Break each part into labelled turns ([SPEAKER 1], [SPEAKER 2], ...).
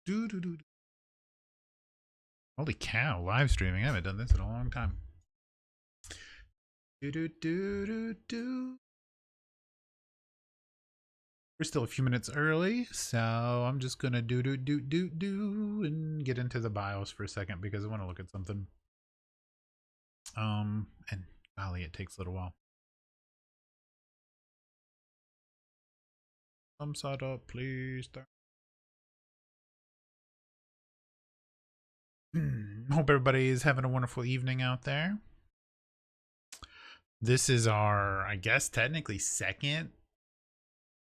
[SPEAKER 1] Do, do, do. Holy cow, live streaming. I haven't done this in a long time. Do, do, do, do, do. We're still a few minutes early, so I'm just gonna do and get into the BIOS for a second because I want to look at something. And golly, it takes a little while. Some side up, please. Hope everybody's having a wonderful evening out there. This is our, I guess, technically second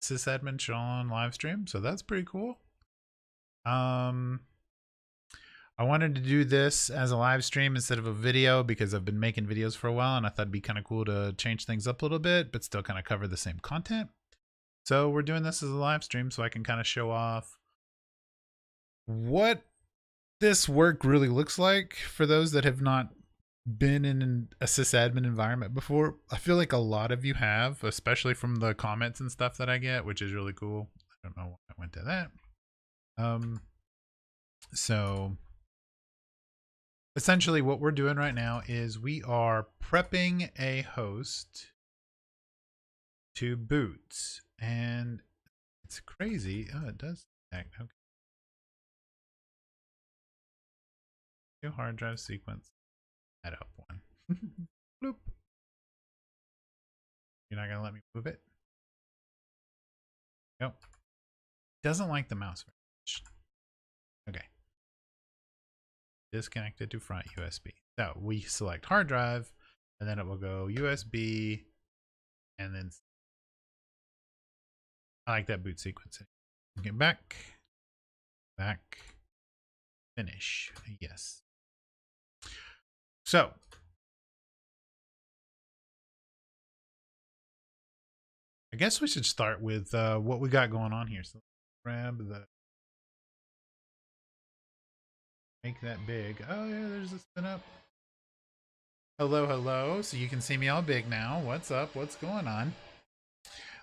[SPEAKER 1] sysadmin Sean live stream, so that's pretty cool. I wanted to do this as a live stream instead of a video because I've been making videos for a while and I thought it'd be kind of cool to change things up a little bit, but still kind of cover the same content. So we're doing this as a live stream so I can kind of show off what this work really looks like for those that have not been in a sysadmin environment before. I feel like a lot of you have, especially from the comments and stuff that I get, which is really cool. I don't know why I went to that. So essentially what we're doing right now is we are prepping a host to boot, and it's crazy. Oh, it does act. Okay. New hard drive sequence. Add up one. Bloop. You're not gonna let me move it? Nope. Doesn't like the mouse very much. Okay. Disconnected to front USB. So we select hard drive, and then it will go USB, and then I like that boot sequencing. Get back, finish. Yes. So I guess we should start with what we got going on here. So grab the, make that big. Oh yeah, there's a spin up. Hello. So you can see me all big now. What's up? What's going on?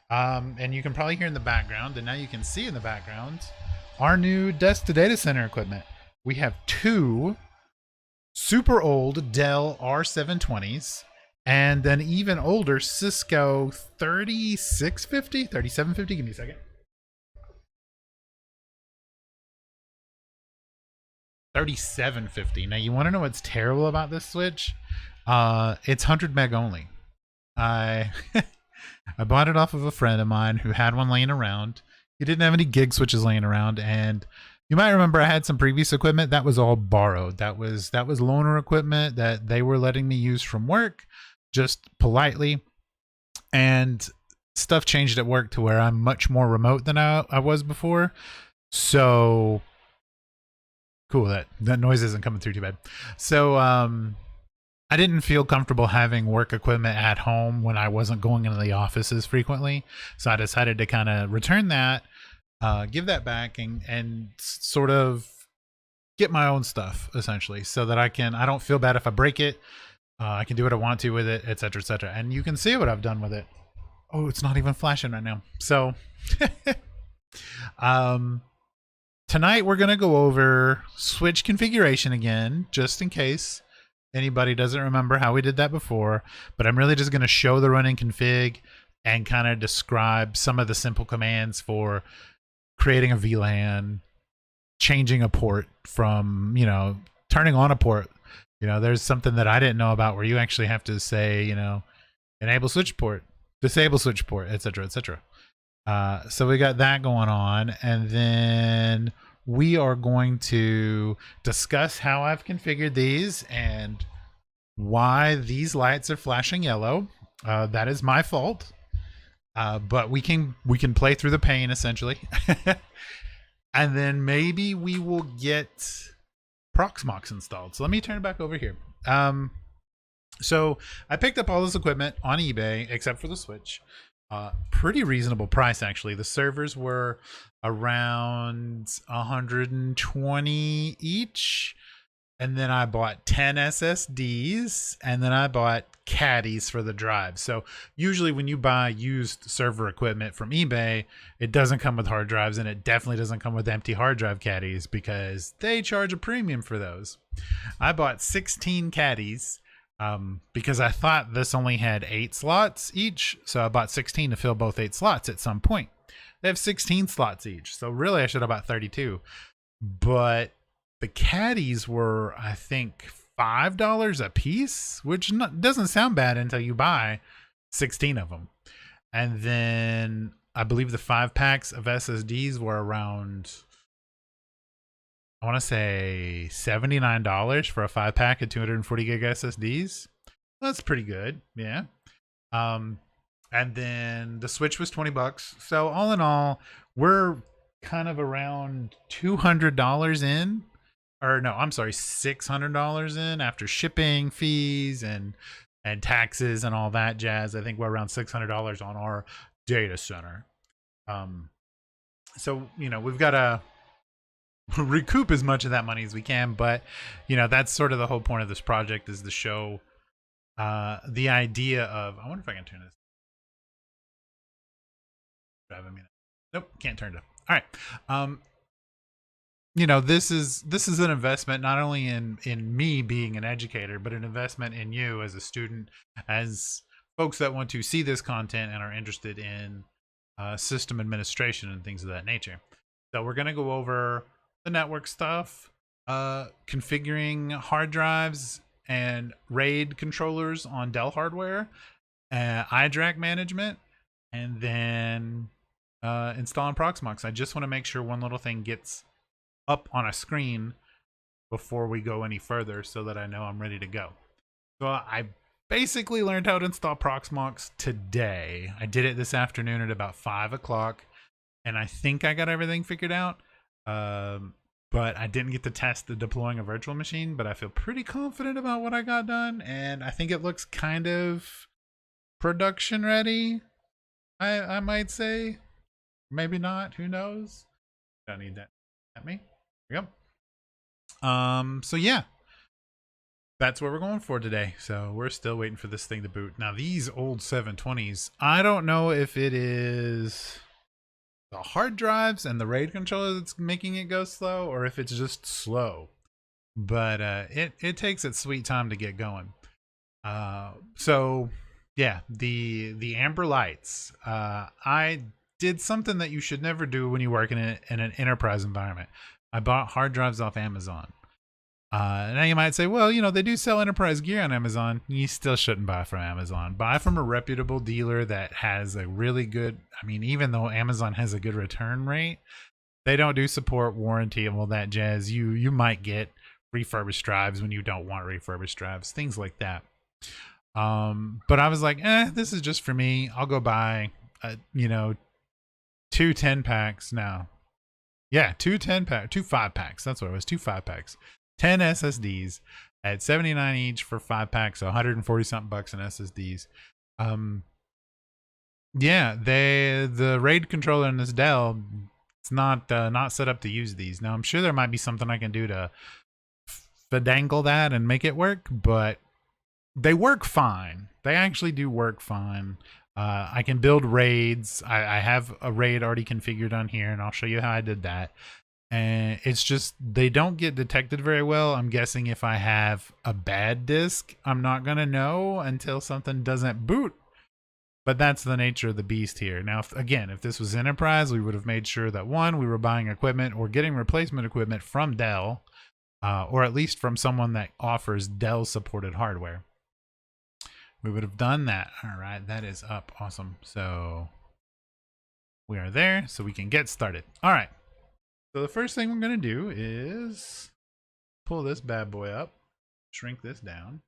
[SPEAKER 1] And you can probably hear in the background, and now you can see in the background our new desk to data center equipment. We have two super old Dell R720s and an even older Cisco 3750. Give me a second. 3750. Now you want to know what's terrible about this switch? It's 100 meg only. I I bought it off of a friend of mine who had one laying around. He didn't have any gig switches laying around, and you might remember I had some previous equipment that was all borrowed. That was loaner equipment that they were letting me use from work, just politely. And stuff changed at work to where I'm much more remote than I was before. So cool, that noise isn't coming through too bad. So I didn't feel comfortable having work equipment at home when I wasn't going into the offices frequently. So I decided to kind of return that, give that back, and sort of get my own stuff essentially, so that I don't feel bad if I break it. I can do what I want to with it, etc., etc. And you can see what I've done with it. Oh, it's not even flashing right now. So tonight we're going to go over switch configuration again, just in case anybody doesn't remember how we did that before. But I'm really just going to show the running config and kind of describe some of the simple commands for creating a VLAN, changing a port from, turning on a port. There's something that I didn't know about where you actually have to say, enable switch port, disable switch port, etc., etc. So we got that going on, and then we are going to discuss how I've configured these and why these lights are flashing yellow. That is my fault, but we can play through the pain essentially. And then maybe we will get Proxmox installed. So let me turn it back over here. So I picked up all this equipment on eBay except for the switch. Pretty reasonable price actually. The servers were around 120 each. And then I bought 10 SSDs, and then I bought caddies for the drive. So usually when you buy used server equipment from eBay, it doesn't come with hard drives, and it definitely doesn't come with empty hard drive caddies because they charge a premium for those. I bought 16 caddies because I thought this only had 8 slots each. So I bought 16 to fill both 8 slots at some point. They have 16 slots each. So really I should have bought 32. But the caddies were, I think, $5 a piece, which doesn't sound bad until you buy 16 of them. And then I believe the 5 packs of SSDs were around, I want to say $79 for a 5 pack of 240 gig SSDs. That's pretty good. Yeah. And then the Switch was $20. So all in all, we're kind of around $200 in. Or no, I'm sorry, $600 in after shipping fees and taxes and all that jazz. I think we're around $600 on our data center. So you know we've got to recoup as much of that money as we can, but you know that's sort of the whole point of this project is to show the idea of. I wonder if I can turn this. Nope, can't turn it up. All right. You know, this is an investment not only in me being an educator, but an investment in you as a student, as folks that want to see this content and are interested in system administration and things of that nature. So we're going to go over the network stuff, configuring hard drives and RAID controllers on Dell hardware, iDRAC management, and then installing Proxmox. I just want to make sure one little thing gets up on a screen before we go any further so that I know I'm ready to go. So I basically learned how to install Proxmox today. I did it this afternoon at about 5 o'clock, and I think I got everything figured out. But I didn't get to test the deploying a virtual machine, but I feel pretty confident about what I got done, and I think it looks kind of production ready, I might say. Maybe not, who knows? Don't need that at me. There we go. So yeah, that's what we're going for today. So we're still waiting for this thing to boot. Now these old 720s, I don't know if it is the hard drives and the RAID controller that's making it go slow, or if it's just slow. But it takes its sweet time to get going. So yeah, the amber lights. I did something that you should never do when you work in an enterprise environment. I bought hard drives off Amazon. Now you might say, well, you know, they do sell enterprise gear on Amazon. You still shouldn't buy from Amazon. Buy from a reputable dealer that has a really good, I mean, even though Amazon has a good return rate, they don't do support, warranty, and all that jazz. You might get refurbished drives when you don't want refurbished drives, things like that. But I was like, this is just for me. I'll go buy, you know, 2 10-packs now. Yeah, 2 5-packs. That's what it was. 2 5-packs. 10 SSDs at $79 each for 5 packs, so 140 something bucks in SSDs. Yeah, the RAID controller in this Dell, it's not set up to use these. Now I'm sure there might be something I can do to finagle that and make it work, but they work fine. They actually do work fine. I can build RAIDs. I have a RAID already configured on here, and I'll show you how I did that. And it's just they don't get detected very well. I'm guessing if I have a bad disk, I'm not going to know until something doesn't boot. But that's the nature of the beast here. Now, if this was enterprise, we would have made sure that, one, we were buying equipment or getting replacement equipment from Dell, or at least from someone that offers Dell-supported hardware. We would have done that. All right, that is up. Awesome. So we are there, so we can get started. All right. So the first thing we're going to do is pull this bad boy up, shrink this down.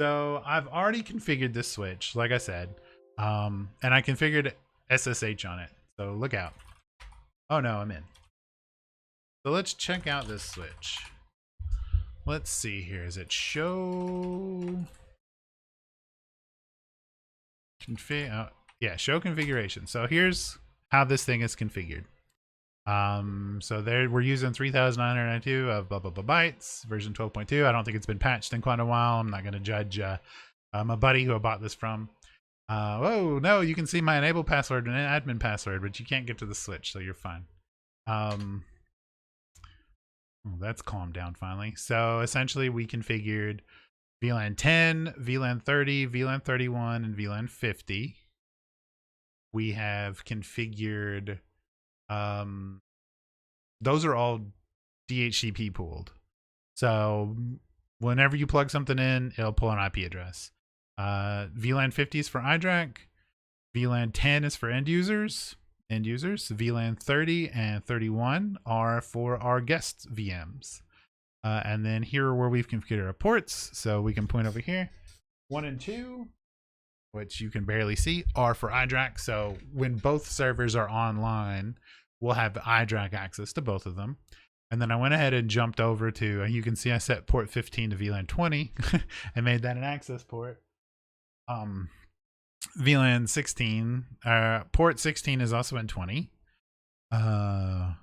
[SPEAKER 1] So I've already configured this switch, like I said, and I configured SSH on it. So look out. Oh no, I'm in. So let's check out this switch. Let's see here. Is it show config? Yeah, show configuration. So here's how this thing is configured. So there we're using 3,992 of blah blah blah bytes, version 12.2. I don't think it's been patched in quite a while. I'm not going to judge my buddy who I bought this from. Oh no, you can see my enable password and admin password, but you can't get to the switch, so you're fine. That's calmed down finally. So essentially we configured VLAN 10, VLAN 30, VLAN 31, and VLAN 50. We have configured, those are all DHCP pooled. So whenever you plug something in, it'll pull an IP address. VLAN 50 is for iDRAC. VLAN 10 is for end users. VLAN 30 and 31 are for our guest VMs. And then here are where we've configured our ports. So we can point over here. 1 and 2, which you can barely see, are for iDRAC. So when both servers are online, we'll have iDRAC access to both of them. And then I went ahead and jumped over to, you can see I set port 15 to VLAN 20 and made that an access port. VLAN 16, port 16 is also in 20. And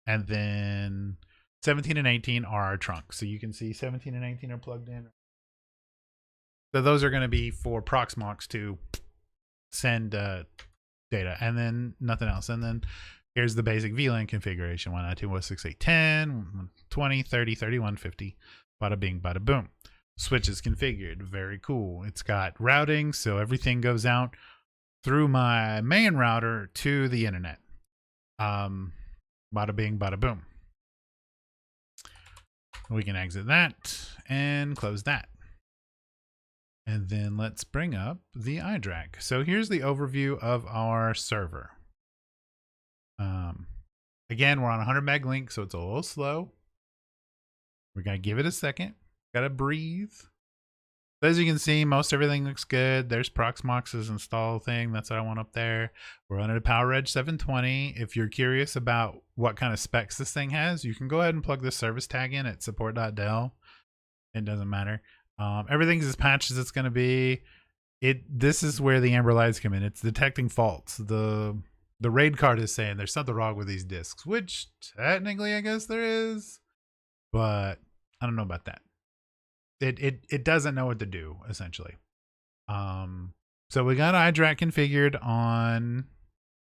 [SPEAKER 1] then 17 and 18 are our trunks. So you can see 17 and 18 are plugged in. So those are going to be for Proxmox to send data, and then nothing else. And then here's the basic VLAN configuration: 192.168.10, 20, 30, 31, 50. Bada bing, bada boom. Switch is configured. Very cool. It's got routing, so everything goes out through my main router to the internet. Bada bing, bada boom. We can exit that and close that. And then let's bring up the iDRAC. So here's the overview of our server. Again, we're on 100 meg link, so it's a little slow. We're going to give it a second. Got to breathe. So as you can see, most everything looks good. There's Proxmox's install thing. That's what I want up there. We're running a PowerEdge 720. If you're curious about what kind of specs this thing has, you can go ahead and plug this service tag in at support.del. It doesn't matter. Everything's as patched as it's going to be. This is where the amber lights come in. It's detecting faults. The RAID card is saying there's something wrong with these disks, which technically I guess there is, but I don't know about that. It doesn't know what to do, essentially. So we got iDRAC configured on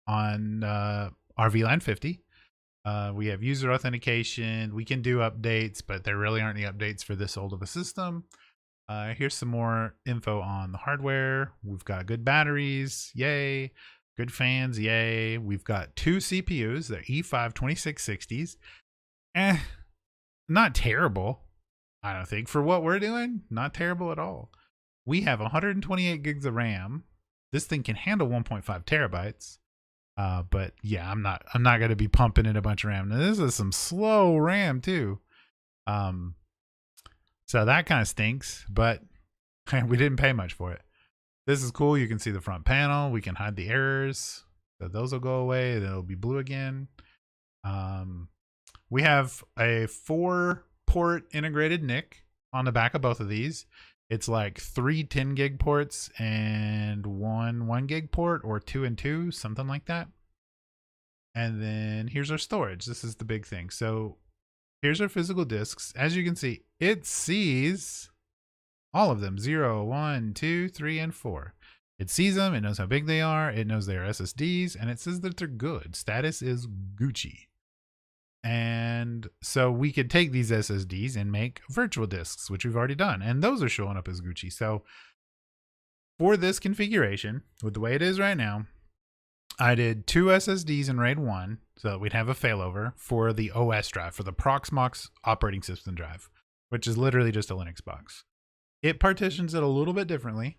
[SPEAKER 1] our VLAN 50. We have user authentication. We can do updates, but there really aren't any updates for this old of a system. Here's some more info on the hardware. We've got good batteries, yay. Good fans, yay. We've got 2 CPUs, they're E5 2660s. Not terrible, I don't think. For what we're doing, not terrible at all. We have 128 gigs of RAM. This thing can handle 1.5 terabytes. But yeah, I'm not going to be pumping in a bunch of RAM. Now, this is some slow RAM too. So that kind of stinks, but we didn't pay much for it. This is cool. You can see the front panel. We can hide the errors. So those will go away and it'll be blue again. We have a 4-port integrated NIC on the back of both of these. It's like 3 10 gig ports and 1 gig port, or 2 and 2, something like that. And then here's our storage. This is the big thing. So here's our physical disks. As you can see, it sees all of them: 0, 1, 2, 3, and 4. It sees them. It knows how big they are. It knows they are SSDs, and it says that they're good. Status is Gucci. And so we could take these SSDs and make virtual disks, which we've already done, and those are showing up as Gucci. So for this configuration, with the way it is right now, I did 2 SSDs in RAID 1 so that we'd have a failover for the OS drive, for the Proxmox operating system drive, which is literally just a Linux box. It partitions it a little bit differently,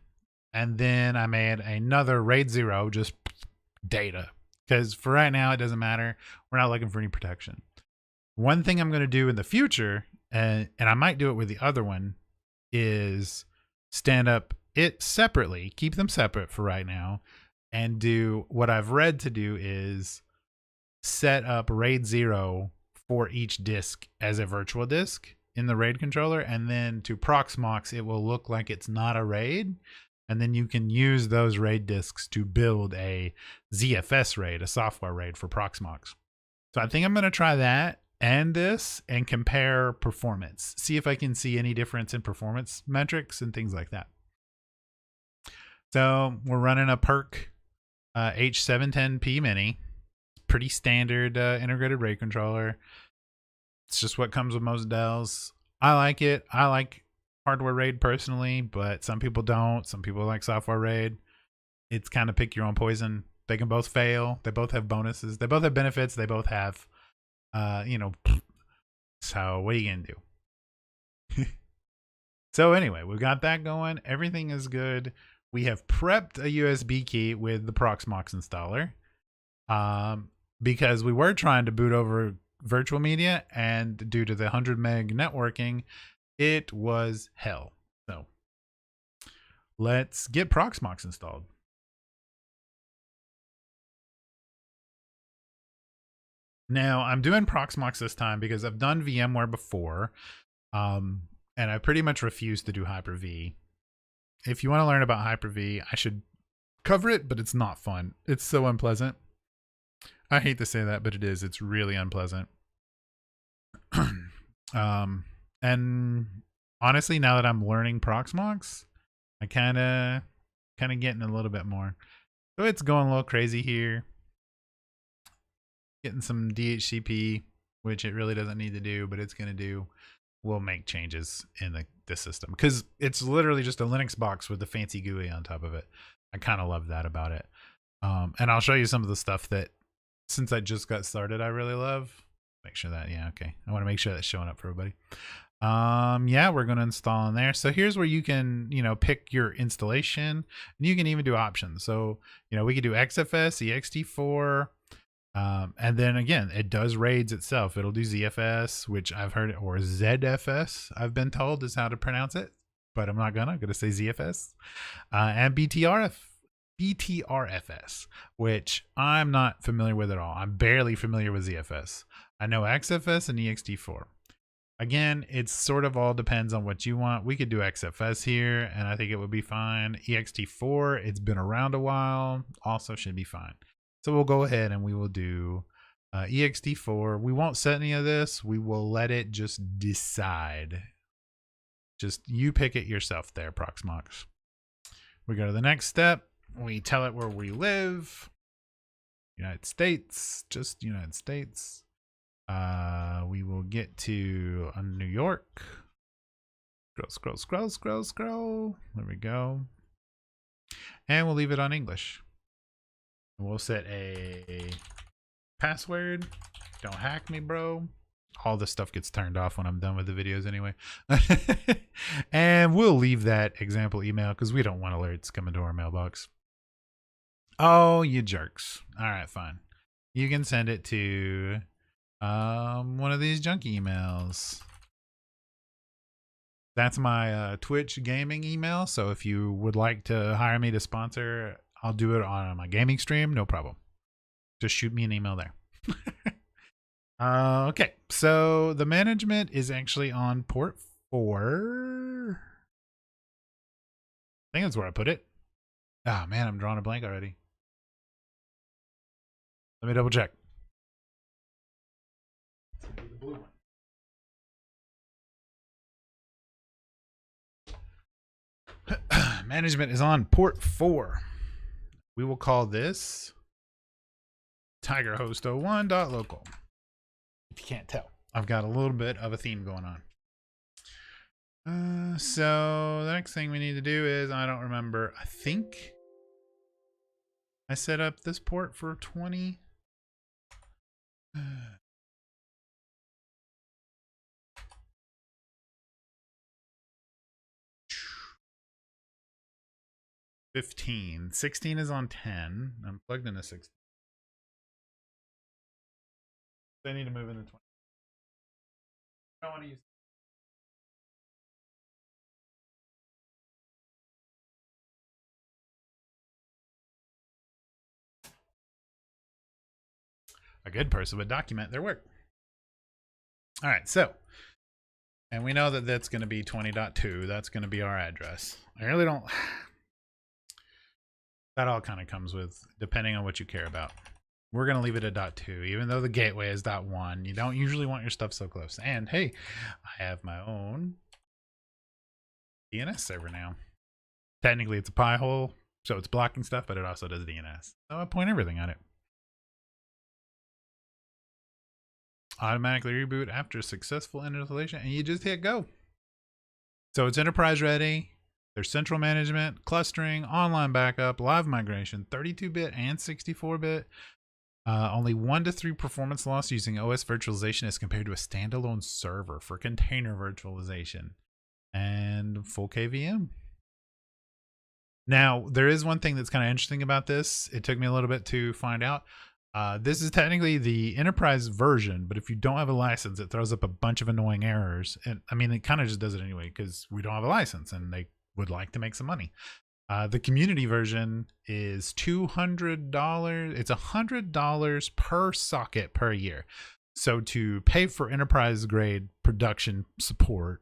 [SPEAKER 1] and then I made another RAID 0, just data, because for right now it doesn't matter. We're not looking for any protection. One thing I'm going to do in the future, and I might do it with the other one, is stand up it separately, keep them separate for right now, and do what I've read to do is set up RAID 0 for each disk as a virtual disk in the RAID controller, and then to Proxmox it will look like it's not a RAID, and then you can use those RAID disks to build a ZFS RAID, a software RAID for Proxmox. So I think I'm going to try that and this and compare performance. See if I can see any difference in performance metrics and things like that. So we're running a PERC H710P Mini. Pretty standard integrated RAID controller. It's just what comes with most Dells. I like it. I like hardware RAID personally, but some people don't. Some people like software RAID. It's kind of pick your own poison. They can both fail. They both have bonuses. They both have benefits. They both have, so what are you going to do? So anyway, we've got that going. Everything is good. We have prepped a USB key with the Proxmox installer because we were trying to boot over virtual media, and due to the 100 meg networking, it was hell. So let's get Proxmox installed. Now I'm doing Proxmox this time because I've done VMware before, and I pretty much refuse to do Hyper-V. If you want to learn about Hyper-V, I should cover it, but it's not fun. It's so unpleasant. I hate to say that, but it is. It's really unpleasant. And honestly, now that I'm learning Proxmox, I kind of getting a little bit more. So it's going a little crazy here. Getting some DHCP, which it really doesn't need to do, but it's going to do. We'll make changes in the system because it's literally just a Linux box with the fancy GUI on top of it. I kind of love that about it. And I'll show you some of the stuff that, since I just got started, I really love. Make sure that, yeah, okay. I want to make sure that's showing up for everybody. Yeah, we're going to install in there. So here's where you can, pick your installation, and you can even do options. So, we could do XFS, ext4, and then again, it does RAIDs itself. It'll do ZFS, which I've heard, or ZFS, I've been told is how to pronounce it, but I'm gonna say ZFS, and BTRFS, which I'm not familiar with at all. I'm barely familiar with ZFS. I know XFS and ext4. Again, it sort of all depends on what you want. We could do XFS here, and I think it would be fine. ext4, it's been around a while, also should be fine. So we'll go ahead and we will do ext4. We won't set any of this. We will let it just decide. Just you pick it yourself there, Proxmox. We go to the next step. We tell it where we live. United States, just United States. We will get to New York. Scroll. There we go. And we'll leave it on English. We'll set a password. Don't hack me, bro. All this stuff gets turned off when I'm done with the videos anyway. And we'll leave that example email because we don't want alerts coming to our mailbox. Oh, you jerks. All right, fine. You can send it to one of these junk emails. That's my Twitch gaming email. So if you would like to hire me to sponsor, I'll do it on my gaming stream. No problem. Just shoot me an email there. Okay. So the management is actually on port 4. I think that's where I put it. Oh man, I'm drawing a blank already. Let me double check. The blue one. Management is on port 4. We will call this tigerhost01.local. If you can't tell, I've got a little bit of a theme going on. So the next thing we need to do is, I don't remember, I think I set up this port for 20. 15. 16 is on 10. I'm plugged into 16. I need to move into 20. I don't want to use. A good person would document their work. All right, so, and we know that that's going to be 20.2. That's going to be our address. I really don't. That all kind of comes with, depending on what you care about. We're going to leave it at .2, even though the gateway is .1. You don't usually want your stuff so close. And hey, I have my own DNS server now. Technically, it's a pie hole, so it's blocking stuff, but it also does DNS. So I point everything at it. Automatically reboot after successful installation, and you just hit go. So it's enterprise ready. There's central management, clustering, online backup, live migration, 32-bit and 64-bit. Only 1 to 3 performance loss using OS virtualization as compared to a standalone server for container virtualization, and full KVM. Now, there is one thing that's kind of interesting about this. It took me a little bit to find out. This is technically the enterprise version, but if you don't have a license, it throws up a bunch of annoying errors. And I mean, it kind of just does it anyway because we don't have a license and they would like to make some money. The community version is $200. It's $100 per socket per year. So to pay for enterprise grade production support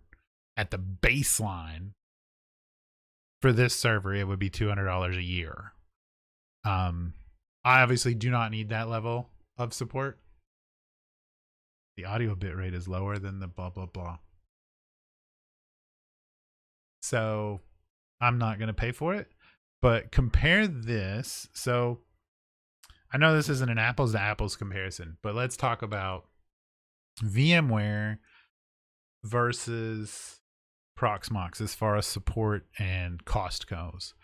[SPEAKER 1] at the baseline for this server, it would be $200 a year. I obviously do not need that level of support. The audio bitrate is lower than the blah, blah, blah. So I'm not going to pay for it, but compare this. So I know this isn't an apples to apples comparison, but let's talk about VMware versus Proxmox as far as support and cost goes.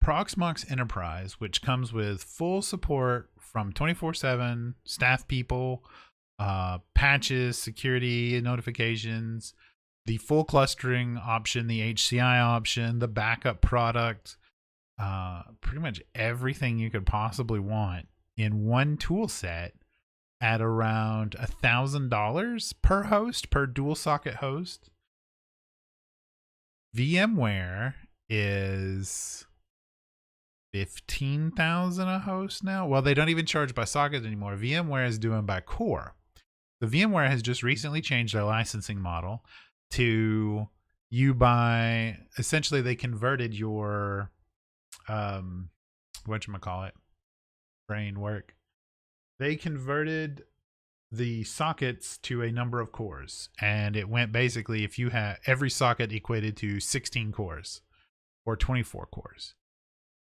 [SPEAKER 1] Proxmox Enterprise, which comes with full support from 24/7 staff people, patches, security notifications, the full clustering option, the HCI option, the backup product, pretty much everything you could possibly want in one tool set at around $1,000 per host, per dual socket host. VMware is $15,000 a host now. Well, they don't even charge by socket anymore. VMware is doing by core. The VMware has just recently changed their licensing model to you buy, essentially they converted your whatchamacallit, brain work. They converted the sockets to a number of cores, and it went basically, if you had every socket equated to 16 cores or 24 cores,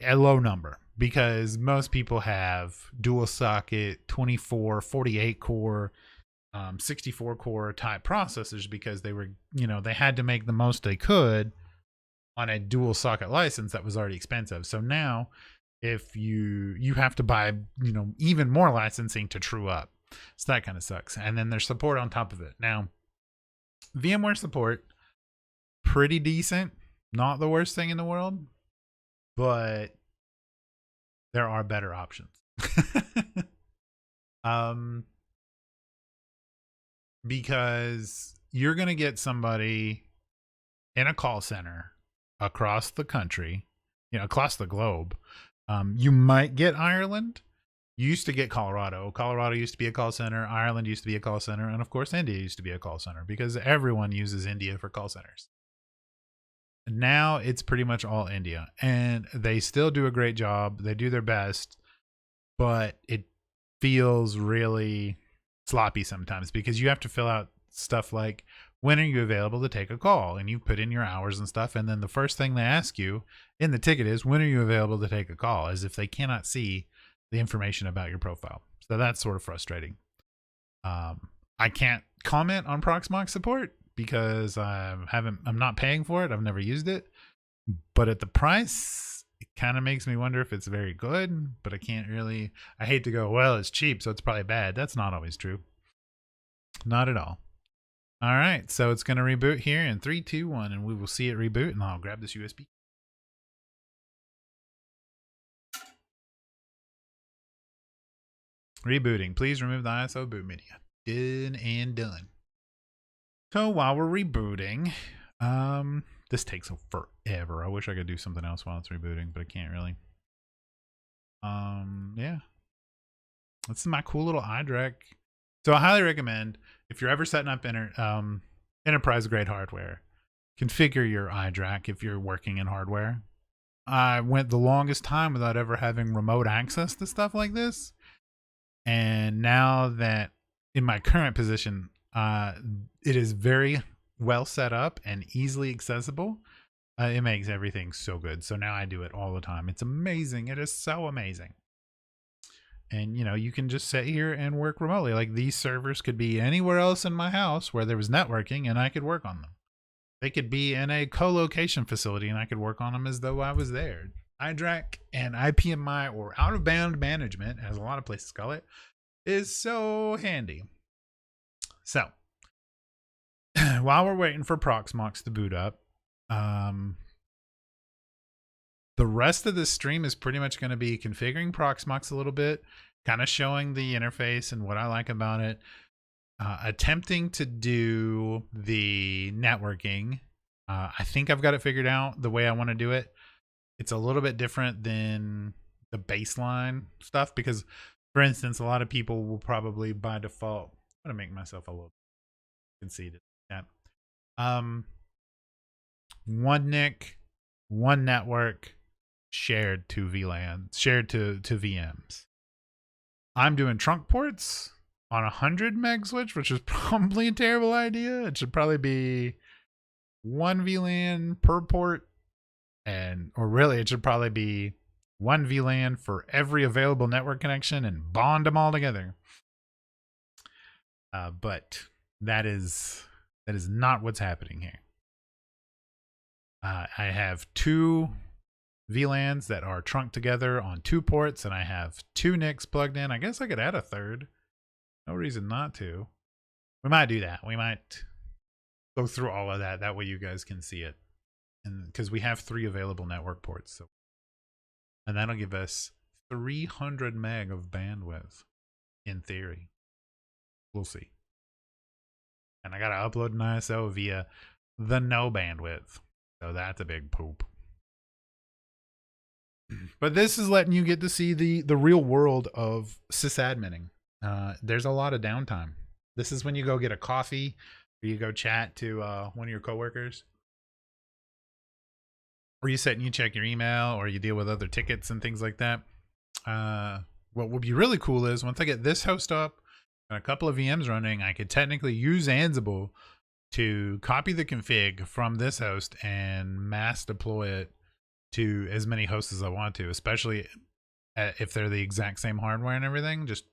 [SPEAKER 1] a low number, because most people have dual socket 24, 48 core, 64 core type processors because they were, they had to make the most they could on a dual socket license that was already expensive. So now if you have to buy, even more licensing to true up. So that kind of sucks. And then there's support on top of it. Now, VMware support, pretty decent. Not the worst thing in the world, but there are better options. Because you're going to get somebody in a call center across the country, across the globe. You might get Ireland. You used to get Colorado. Colorado used to be a call center. Ireland used to be a call center. And of course, India used to be a call center because everyone uses India for call centers. Now it's pretty much all India, and they still do a great job. They do their best, but it feels really sloppy sometimes because you have to fill out stuff like, when are you available to take a call? And you put in your hours and stuff. And then the first thing they ask you in the ticket is, when are you available to take a call? As if they cannot see the information about your profile. So that's sort of frustrating. I can't comment on Proxmox support because I'm not paying for it. I've never used it, but at the price, it kind of makes me wonder if it's very good, but I hate to go, well, it's cheap, so it's probably bad. That's not always true. Not at all. All right. So it's going to reboot here in 3, 2, 1, and we will see it reboot, and I'll grab this USB. Rebooting. Please remove the ISO boot media. Done and done. So while we're rebooting, this takes forever. I wish I could do something else while it's rebooting, but I can't really. Yeah. This is my cool little iDRAC. So I highly recommend, if you're ever setting up enterprise grade hardware, configure your iDRAC if you're working in hardware. I went the longest time without ever having remote access to stuff like this. And now that in my current position, it is very well set up and easily accessible. It makes everything so good. So now I do it all the time. It's amazing. It is so amazing. And you can just sit here and work remotely. Like, these servers could be anywhere else in my house where there was networking, and I could work on them. They could be in a co-location facility, and I could work on them as though I was there. iDRAC and IPMI, or out of band management, as a lot of places call it, is so handy. So while we're waiting for Proxmox to boot up, the rest of this stream is pretty much going to be configuring Proxmox a little bit, kind of showing the interface and what I like about it, attempting to do the networking. I think I've got it figured out the way I want to do it. It's a little bit different than the baseline stuff because, for instance, a lot of people will probably by default, I'm going to make myself a little conceited. Yeah. One NIC, one network, shared to VLANs, shared to VMs. I'm doing trunk ports on 100 meg switch, which is probably a terrible idea. It should probably be one VLAN per port, or really it should probably be one VLAN for every available network connection and bond them all together. But that is not what's happening here. I have two VLANs that are trunked together on 2 ports, and I have 2 NICs plugged in. I guess I could add a third. No reason not to. We might do that. We might go through all of that. That way you guys can see it. And because we have 3 available network ports. And that'll give us 300 meg of bandwidth in theory. We'll see. And I got to upload an ISO via the no bandwidth. So that's a big poop. But this is letting you get to see the real world of sysadmining. There's a lot of downtime. This is when you go get a coffee, or you go chat to one of your coworkers, or you sit and you check your email, or you deal with other tickets and things like that. What would be really cool is once I get this host up and a couple of VMs running, I could technically use Ansible to copy the config from this host and mass deploy it to as many hosts as I want to, especially if they're the exact same hardware and everything. Just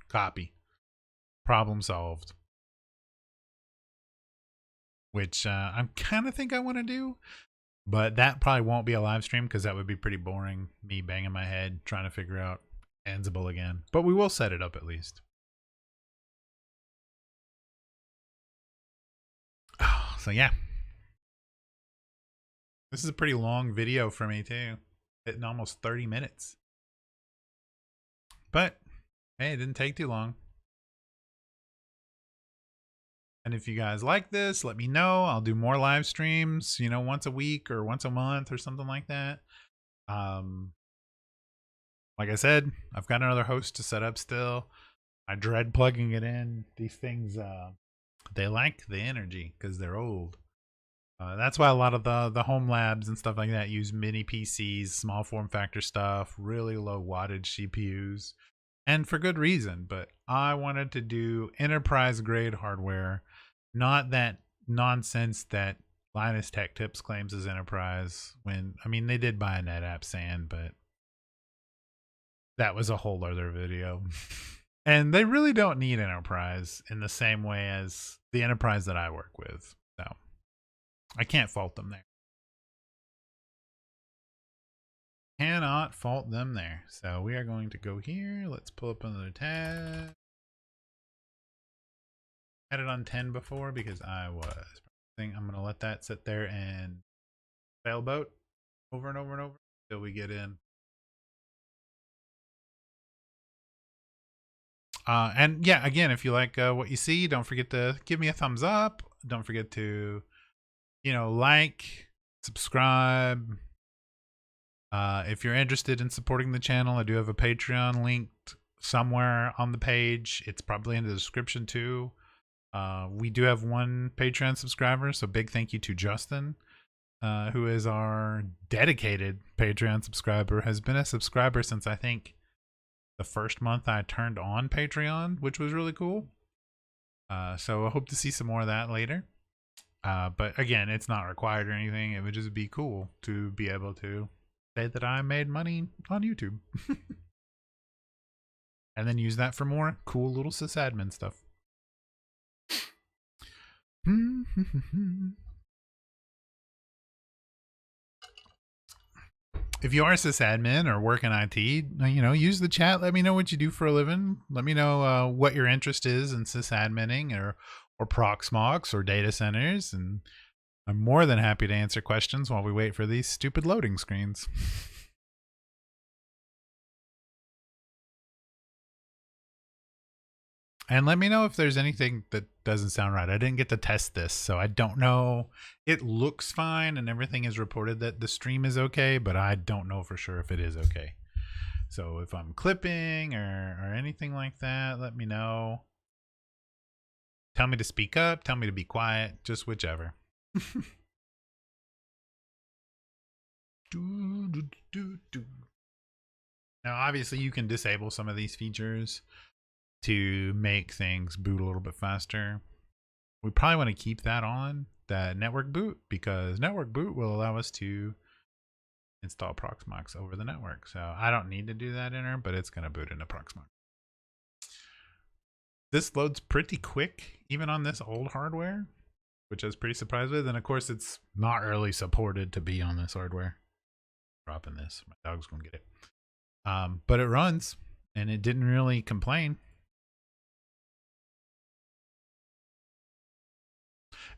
[SPEAKER 1] copy. Problem solved. Which I kind of think I want to do, but that probably won't be a live stream because that would be pretty boring, me banging my head trying to figure out Ansible again. But we will set it up at least. So yeah. This is a pretty long video for me too. Hitting almost 30 minutes. But hey, it didn't take too long. And if you guys like this, let me know. I'll do more live streams, once a week or once a month or something like that. Like I said, I've got another host to set up still. I dread plugging it in. These things, they like the energy because they're old. That's why a lot of the home labs and stuff like that use mini PCs, small form factor stuff, really low wattage CPUs, and for good reason. But I wanted to do enterprise grade hardware, not that nonsense that Linus Tech Tips claims is enterprise. They did buy a NetApp SAN, but that was a whole other video. And they really don't need enterprise in the same way as the enterprise that I work with. So I can't fault them there. Cannot fault them there. So we are going to go here. Let's pull up another tab. Had it on 10 before because I was practicing. I'm going to let that sit there and sailboat over and over and over until we get in. And yeah, again, if you like what you see, don't forget to give me a thumbs up. Don't forget to like, subscribe. If you're interested in supporting the channel, I do have a Patreon linked somewhere on the page. It's probably in the description too. We do have one Patreon subscriber, so big thank you to Justin, who is our dedicated Patreon subscriber, has been a subscriber since I think the first month I turned on Patreon, which was really cool. So I hope to see some more of that later. But again, it's not required or anything. It would just be cool to be able to say that I made money on YouTube. And then use that for more cool little sysadmin stuff. If you are a sysadmin or work in IT, use the chat. Let me know what you do for a living. Let me know what your interest is in sysadmining or Proxmox or data centers. And I'm more than happy to answer questions while we wait for these stupid loading screens. And let me know if there's anything that doesn't sound right. I didn't get to test this, so I don't know. It looks fine and everything is reported that the stream is okay, but I don't know for sure if it is okay. So if I'm clipping or anything like that, let me know. Tell me to speak up, tell me to be quiet, just whichever. Now, obviously, you can disable some of these features to make things boot a little bit faster. We probably want to keep that on, that network boot, because network boot will allow us to install Proxmox over the network. So I don't need to do that in her, but it's going to boot into Proxmox. This loads pretty quick, even on this old hardware, which I was pretty surprised with. And of course, it's not really supported to be on this hardware. Dropping this, my dog's going to get it. But it runs, and it didn't really complain.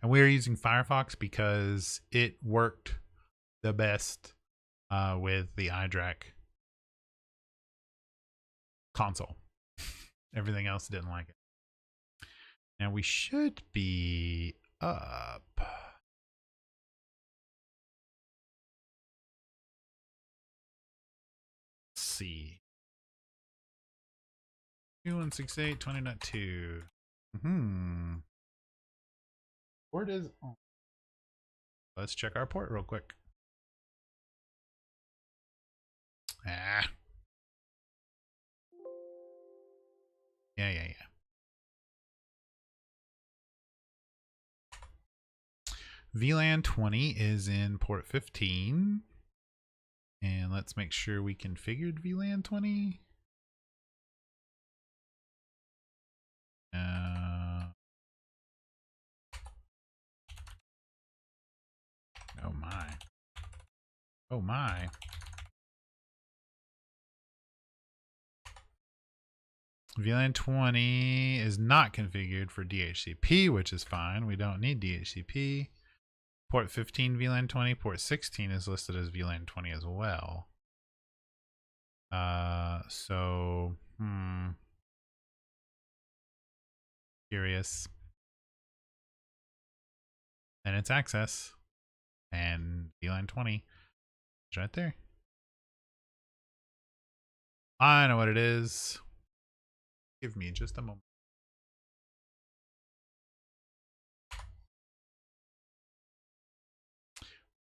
[SPEAKER 1] And we are using Firefox because it worked the best with the iDRAC console. Everything else didn't like it. Now we should be up. Let's see. 2168.20.2. Port is on. Let's check our port real quick. Yeah. VLAN 20 is in port 15. And let's make sure we configured VLAN 20. Oh my. Oh my. VLAN 20 is not configured for DHCP, which is fine. We don't need DHCP. Port 15 VLAN 20. Port 16 is listed as VLAN 20 as well. Curious. And it's access. And VLAN 20 is right there. I know what it is. Give me just a moment.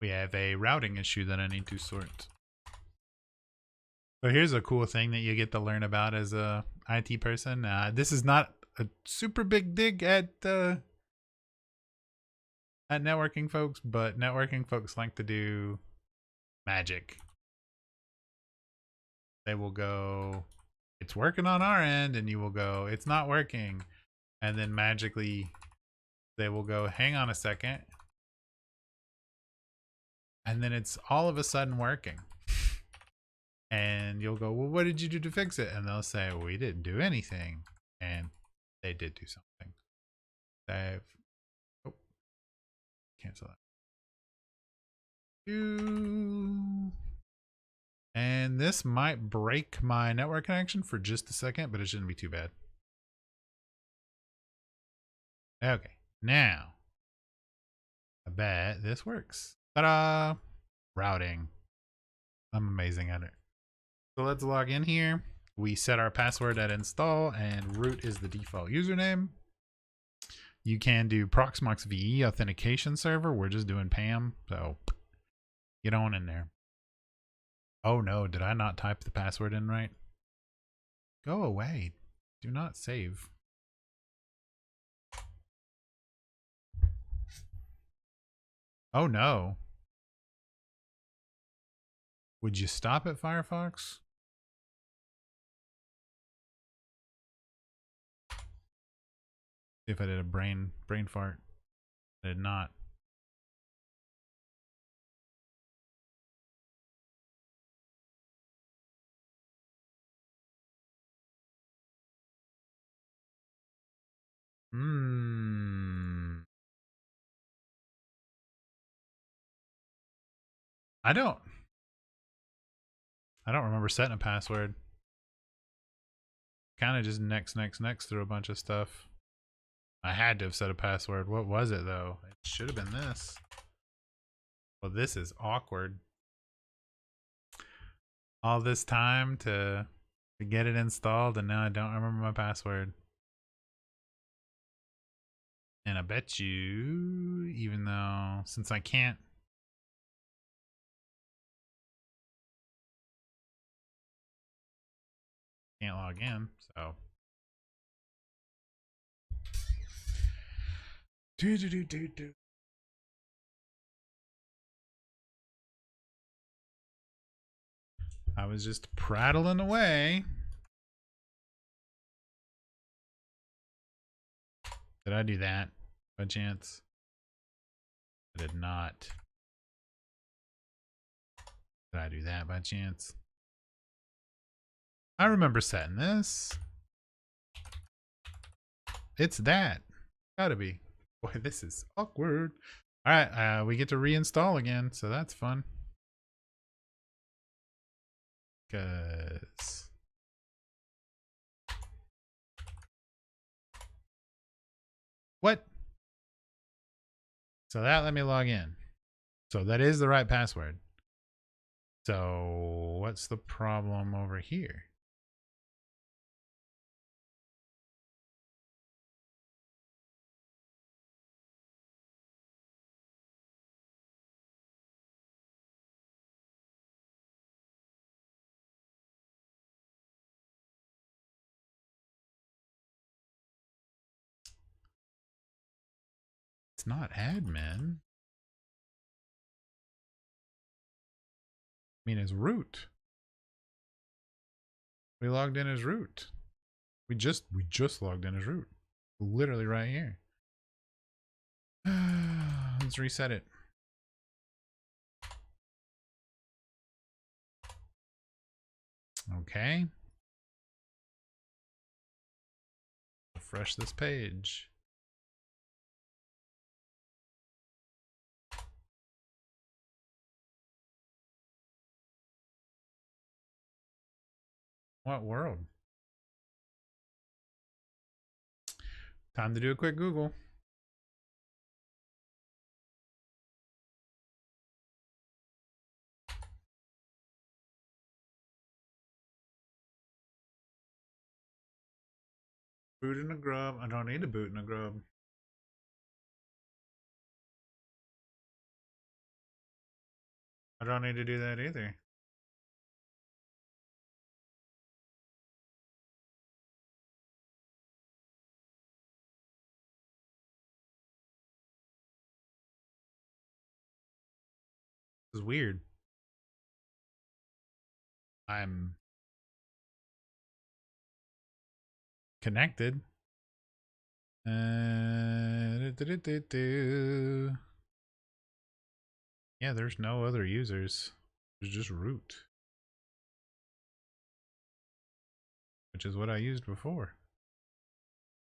[SPEAKER 1] We have a routing issue that I need to sort. So here's a cool thing that you get to learn about as a IT person. This is not a super big dig at networking folks, but networking folks like to do magic. They will go, it's working on our end, and you will go, it's not working. And then magically they will go, hang on a second. And then it's all of a sudden working. And you'll go, well, what did you do to fix it? And they'll say, we didn't do anything. And they did do something. Save. Oh, cancel that. And this might break my network connection for just a second, but it shouldn't be too bad. Okay, now I bet this works. Ta-da! Routing. I'm amazing at it. So let's log in here. We set our password at install, and root is the default username. You can do Proxmox VE authentication server. We're just doing PAM, so get on in there. Oh no, did I not type the password in right? Go away. Do not save. Oh no. Would you stop it, Firefox? See if I did a brain fart. I did not. I don't remember setting a password. Kind of just next through a bunch of stuff. I had to have set a password. What was it though? It should have been this. Well, this is awkward. All this time to get it installed and now I don't remember my password. And I bet you, even though, since I can't log in, so. Do. I was just prattling away. Did I do that by chance? I did not. Did I do that by chance? I remember setting this. It's that. Gotta be. Boy, this is awkward. All right, we get to reinstall again, so that's fun. Cause what? So that let me log in. So that is the right password. So what's the problem over here? It's not admin. I mean, it's root. We logged in as root. We just logged in as root. Literally right here. Let's reset it. Okay. Refresh this page. What world? Time to do a quick Google. Boot in a grub. I don't need to boot in a grub. I don't need to do that either. This is weird. I'm connected. Yeah, there's no other users. There's just root, which is what I used before.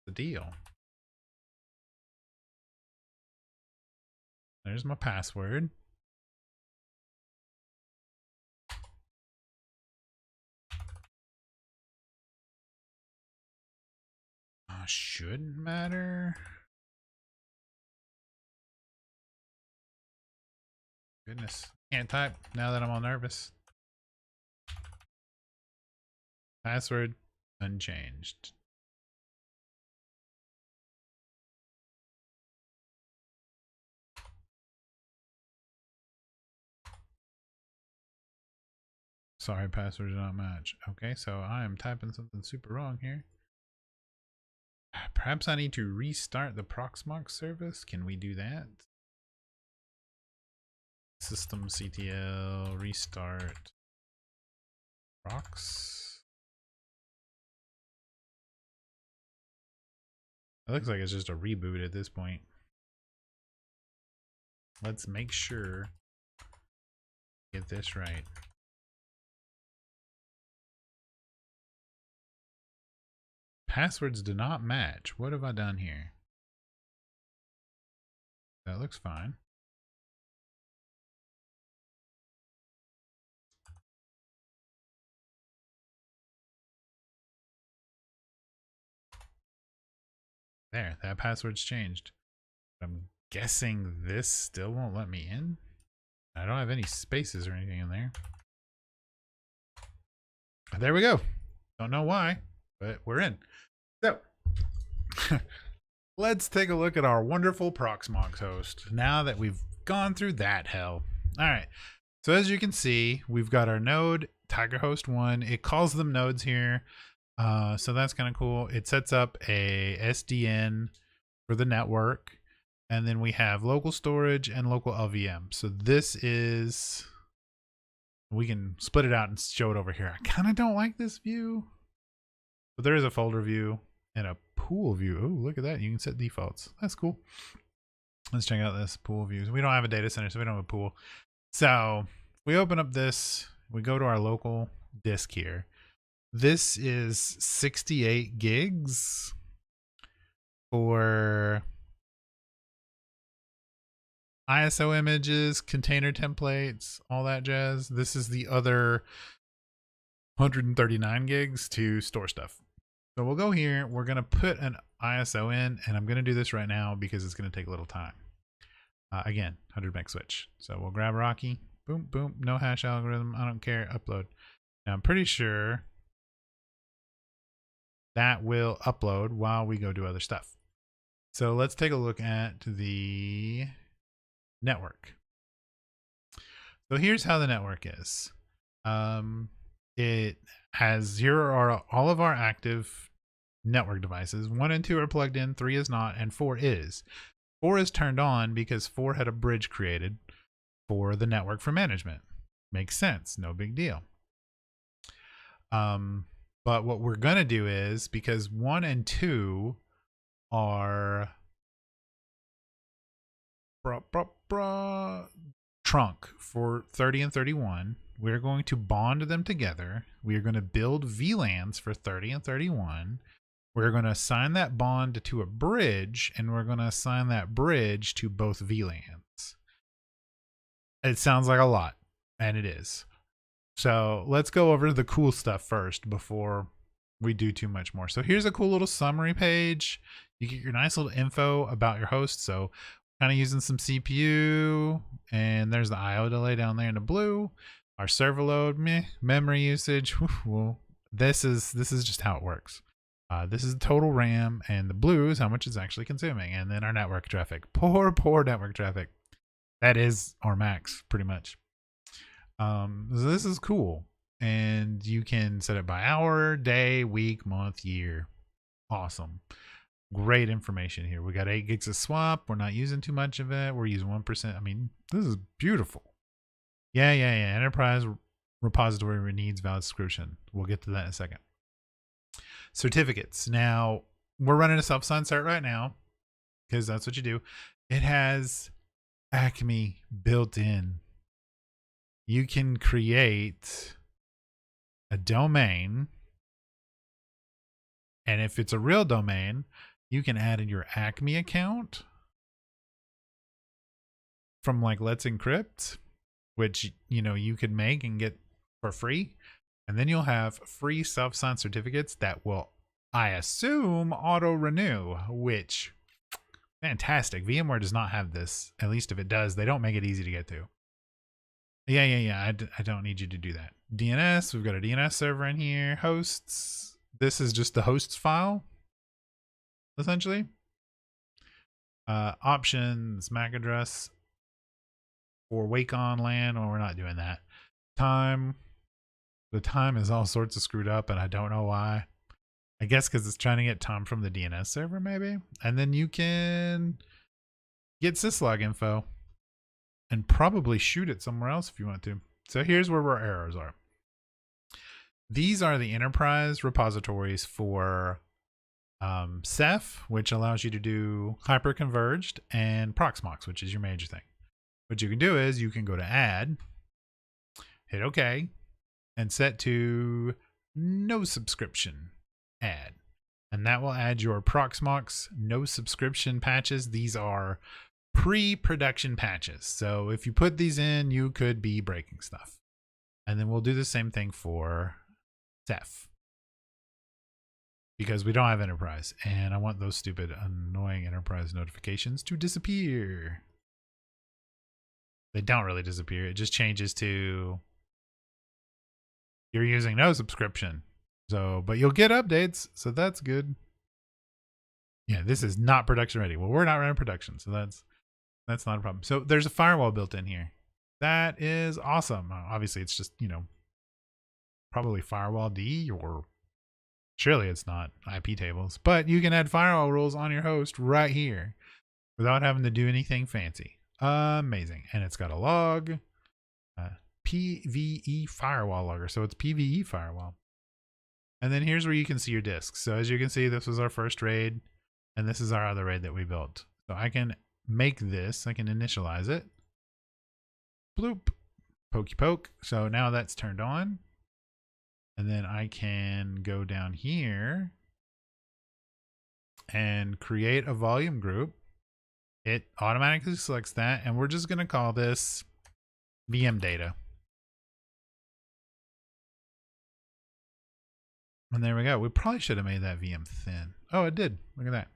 [SPEAKER 1] The deal. There's my password. Shouldn't matter. Goodness. Can't type now that I'm all nervous. Password unchanged. Sorry, password did not match. Okay, so I am typing something super wrong here. Perhaps I need to restart the Proxmox service. Can we do that? System CTL restart Prox. It looks like it's just a reboot at this point. Let's make sure get this right. Passwords do not match. What have I done here? That looks fine. There, that password's changed. I'm guessing this still won't let me in. I don't have any spaces or anything in there. There we go. Don't know why, but we're in. So, let's take a look at our wonderful Proxmox host now that we've gone through that hell. All right. So as you can see, we've got our node, TigerHost 1. It calls them nodes here. So that's kind of cool. It sets up a SDN for the network. And then we have local storage and local LVM. So this is, we can split it out and show it over here. I kind of don't like this view, but there is a folder view and a pool view. Oh, look at that. You can set defaults. That's cool. Let's check out this pool views. We don't have a data center, so we don't have a pool. So if we open up this, we go to our local disk here. This is 68 gigs for ISO images, container templates, all that jazz. This is the other 139 gigs to store stuff. So we'll go here. We're going to put an ISO in, and I'm going to do this right now because it's going to take a little time. Again, 100 meg switch. So we'll grab Rocky. Boom, boom. No hash algorithm. I don't care. Upload. Now I'm pretty sure that will upload while we go do other stuff. So let's take a look at the network. So here's how the network is. It has, here are all of our active network devices. 1 and 2 are plugged in, 3 is not, and 4 is. 4 is turned on because 4 had a bridge created for the network for management. Makes sense, no big deal. But what we're gonna do is, because 1 and 2 are trunk for 30 and 31, we're going to bond them together. We are going to build VLANs for 30 and 31. We're going to assign that bond to a bridge, and we're going to assign that bridge to both VLANs. It sounds like a lot, and it is. So let's go over the cool stuff first before we do too much more. So here's a cool little summary page. You get your nice little info about your host. So kind of using some CPU, and there's the IO delay down there in the blue. Our server load, meh. Memory usage, well, this is just how it works. This is the total RAM, and the blue is how much it's actually consuming. And then our network traffic. Poor network traffic. That is our max, pretty much. So this is cool. And you can set it by hour, day, week, month, year. Awesome. Great information here. We got 8 gigs of swap. We're not using too much of it. We're using 1%. I mean, this is beautiful. Yeah. Enterprise repository needs valid subscription. We'll get to that in a second. Certificates. Now, we're running a self-signed cert right now because that's what you do. It has Acme built in. You can create a domain, and if it's a real domain, you can add in your Acme account from like Let's Encrypt, which you could make and get for free. And then you'll have free self-signed certificates that will, I assume, auto-renew, which, fantastic. VMware does not have this. At least if it does, they don't make it easy to get to. Yeah. I don't need you to do that. DNS, we've got a DNS server in here. Hosts. This is just the hosts file, essentially. Options, MAC address for Wake on LAN. Well, we're not doing that. Time. The time is all sorts of screwed up, and I don't know why. I guess because it's trying to get time from the DNS server, maybe. And then you can get syslog info and probably shoot it somewhere else if you want to. So here's where our errors are. These are the enterprise repositories for Ceph, which allows you to do hyperconverged, and Proxmox, which is your major thing. What you can do is you can go to add, hit OK, and set to no subscription add. And that will add your Proxmox no subscription patches. These are pre-production patches. So if you put these in, you could be breaking stuff. And then we'll do the same thing for Ceph, because we don't have enterprise, and I want those stupid annoying enterprise notifications to disappear. They don't really disappear. It just changes to you're using no subscription. So, but you'll get updates, so that's good. Yeah, this is not production ready. Well, we're not running production, so that's not a problem. So there's a firewall built in here. That is awesome. Obviously, it's just, you know, probably firewall D, or surely it's not IP tables, but you can add firewall rules on your host right here without having to do anything fancy. Amazing. And it's got a log, PVE firewall logger. So it's PVE firewall. And then here's where you can see your disks. So as you can see, this was our first RAID, and this is our other RAID that we built. So I can make this, I can initialize it. Bloop, pokey poke. So now that's turned on. And then I can go down here and create a volume group. It automatically selects that, and we're just going to call this VM data. And there we go. We probably should have made that VM thin. Oh, it did. Look at that.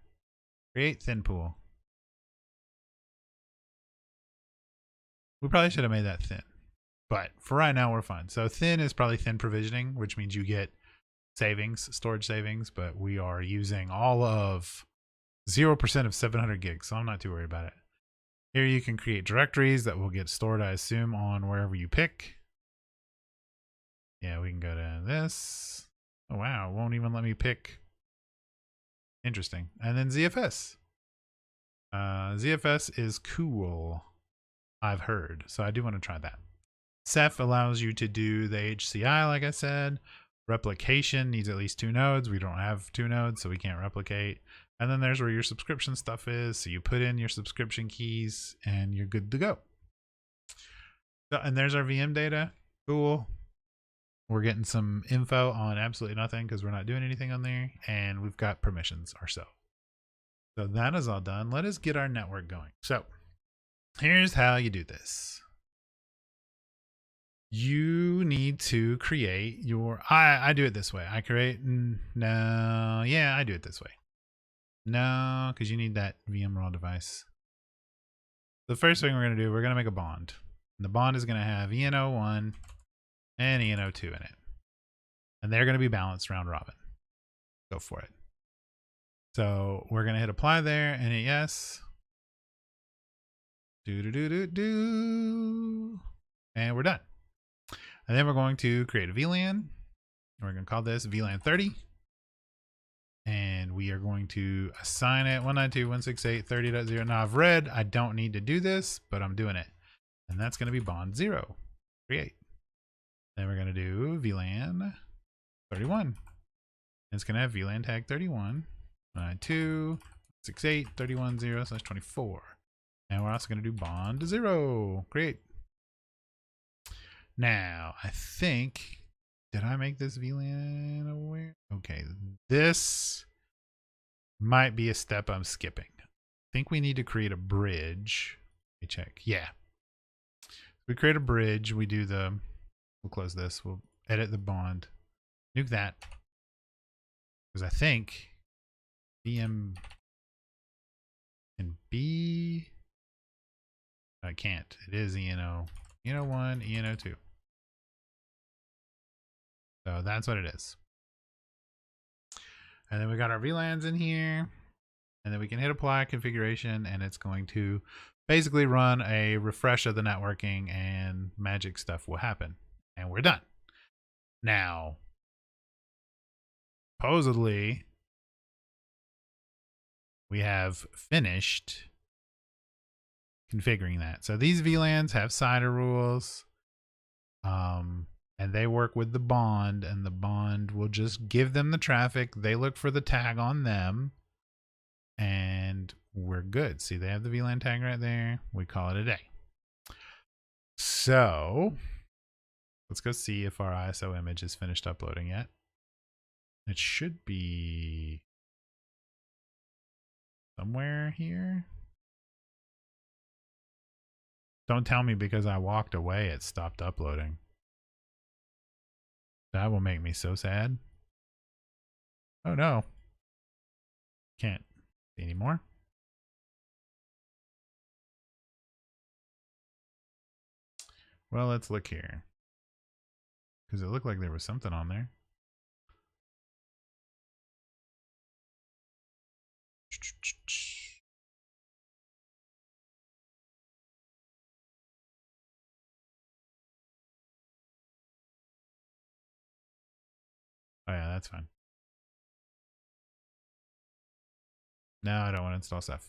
[SPEAKER 1] Create thin pool. We probably should have made that thin, but for right now, we're fine. So thin is probably thin provisioning, which means you get savings, storage savings, but we are using all of 0% of 700 gigs, so I'm not too worried about it. Here you can create directories that will get stored, I assume, on wherever you pick. Yeah, we can go to this. Oh, wow, it won't even let me pick. Interesting. And then ZFS. ZFS is cool, I've heard, so I do want to try that. Ceph allows you to do the HCI, like I said. Replication needs at least 2 nodes. We don't have 2 nodes, so we can't replicate. And then there's where your subscription stuff is. So you put in your subscription keys and you're good to go. So, and there's our VM data. Cool. We're getting some info on absolutely nothing because we're not doing anything on there. And we've got permissions ourselves. So that is all done. Let us get our network going. So here's how you do this. You need to create your, I do it this way. I create, no, yeah, I do it this way. No, because you need that VM raw device. The first thing we're going to do, we're going to make a bond. And the bond is going to have ENO1 and ENO2 in it. And they're going to be balanced round robin. Go for it. So we're going to hit apply there and hit yes. And we're done. And then we're going to create a VLAN. We're going to call this VLAN 30. And we are going to assign it 192.168.30.0. Now I've read I don't need to do this, but I'm doing it. And that's going to be bond 0. Create. Then we're going to do VLAN 31. And it's going to have VLAN tag 31. 192.168.30.0/24. And we're also going to do bond 0. Create. Now, I think, did I make this VLAN aware? Okay, this might be a step I'm skipping. I think we need to create a bridge. Let me check. Yeah. We create a bridge. We do the, we'll close this. We'll edit the bond. Nuke that. Because I think VM can be, I can't. It is ENO. ENO1, ENO2. So that's what it is. And then we got our VLANs in here. And then we can hit apply configuration, and it's going to basically run a refresh of the networking, and magic stuff will happen. And we're done. Now, supposedly, we have finished configuring that. So these VLANs have CIDR rules, and they work with the bond, and the bond will just give them the traffic. They look for the tag on them, and we're good. See, they have the VLAN tag right there. We call it a day. So let's go see if our ISO image is finished uploading yet. It should be somewhere here. Don't tell me because I walked away it stopped uploading. That will make me so sad. Oh no. Can't see anymore. Well, let's look here. Because it looked like there was something on there. Oh yeah, that's fine. No, I don't want to install stuff.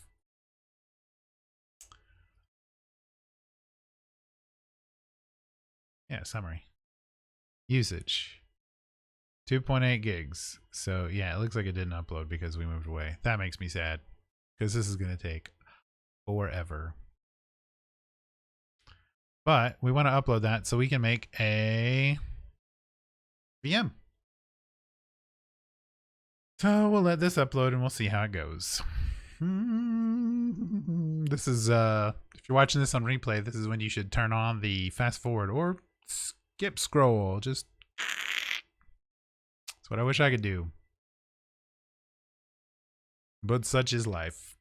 [SPEAKER 1] Yeah, summary. Usage. 2.8 gigs. So yeah, it looks like it didn't upload because we moved away. That makes me sad. Because this is going to take forever. But we want to upload that so we can make a VM. So we'll let this upload and we'll see how it goes. This is if you're watching this on replay, this is when you should turn on the fast forward or skip scroll. Just that's what I wish I could do. But such is life.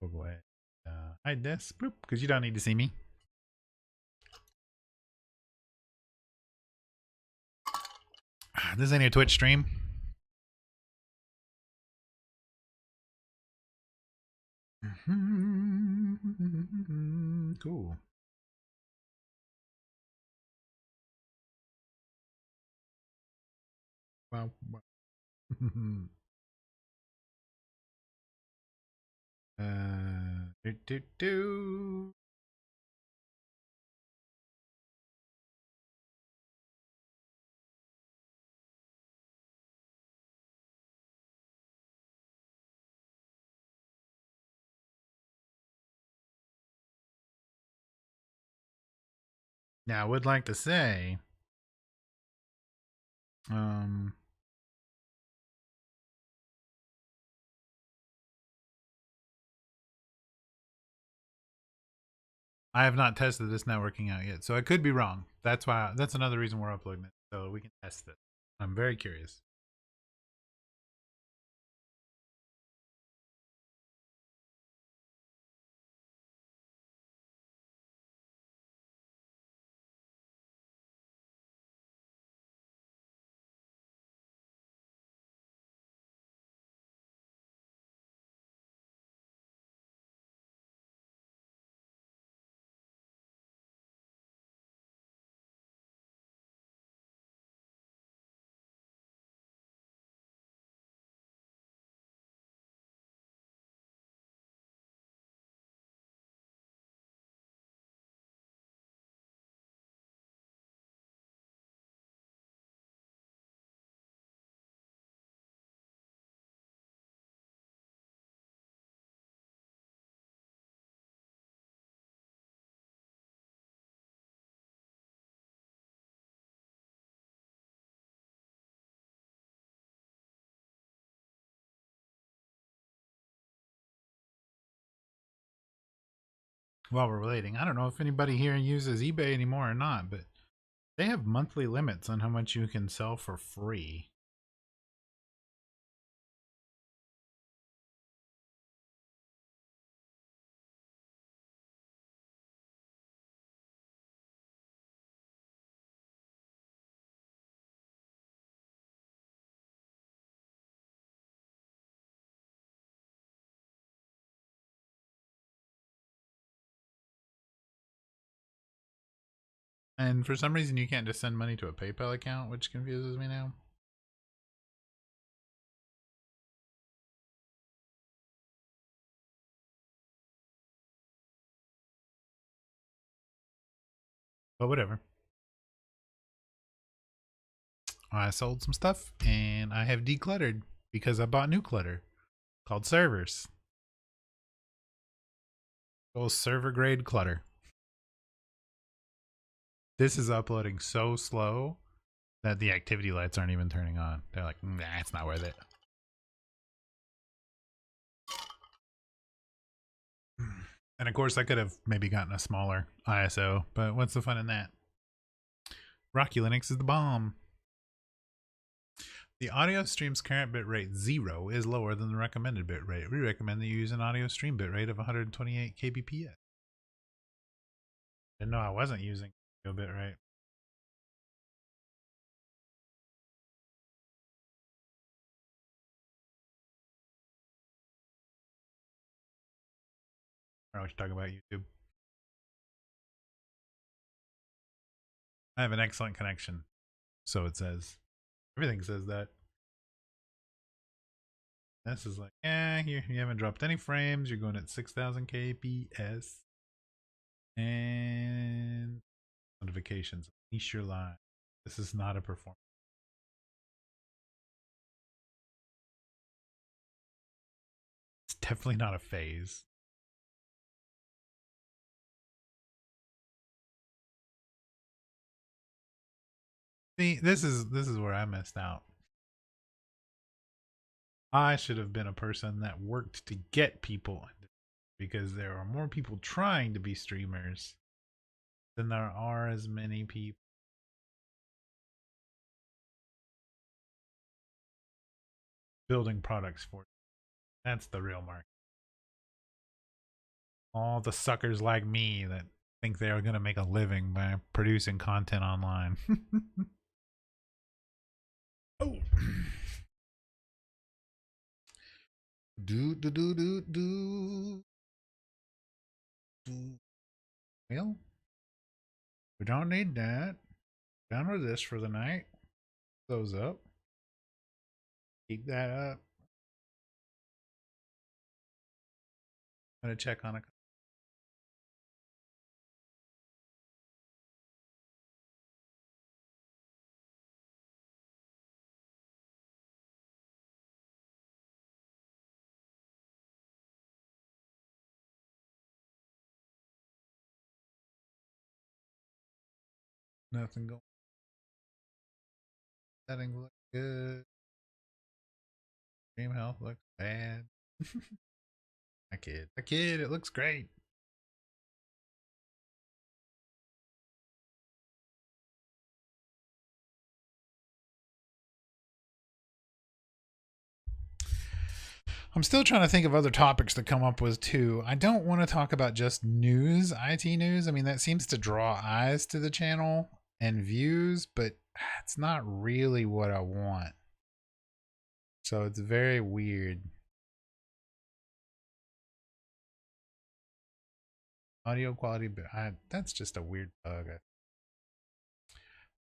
[SPEAKER 1] We'll go ahead. Hide this, bloop, because you don't need to see me. This ain't a Twitch stream. Cool. Wow. Do. Now, I would like to say, I have not tested this networking out yet, so I could be wrong. That's why. That's another reason we're uploading it, so we can test it. I'm very curious. While we're waiting, I don't know if anybody here uses eBay anymore or not, but they have monthly limits on how much you can sell for free. And for some reason, you can't just send money to a PayPal account, which confuses me now. But whatever. I sold some stuff and I have decluttered because I bought new clutter called servers. Oh, server grade clutter. This is uploading so slow that the activity lights aren't even turning on. They're like, nah, it's not worth it. And of course, I could have maybe gotten a smaller ISO, but what's the fun in that? Rocky Linux is the bomb. The audio stream's current bitrate 0 is lower than the recommended bitrate. We recommend that you use an audio stream bitrate of 128 kbps. Didn't know I wasn't using audio bitrate. I don't know what you're talking about, YouTube. I have an excellent connection. So it says. Everything says that. This is like, you haven't dropped any frames. You're going at 6,000 kbps. And notifications. Unleash your line. This is not a performance. It's definitely not a phase. See, this is where I missed out. I should have been a person that worked to get people, because there are more people trying to be streamers than there are as many people building products for it. That's the real market. All the suckers like me that think they are going to make a living by producing content online. Oh. Do. Well, we don't need that. Done with this for the night. Close up. Keep that up. I'm going to check on a. Nothing going. Settings look good. Stream health looks bad. I kid. It looks great. I'm still trying to think of other topics to come up with too. I don't want to talk about just news, IT news. I mean, that seems to draw eyes to the channel and views, but it's not really what I want. So it's very weird. Audio quality, but that's just a weird bug.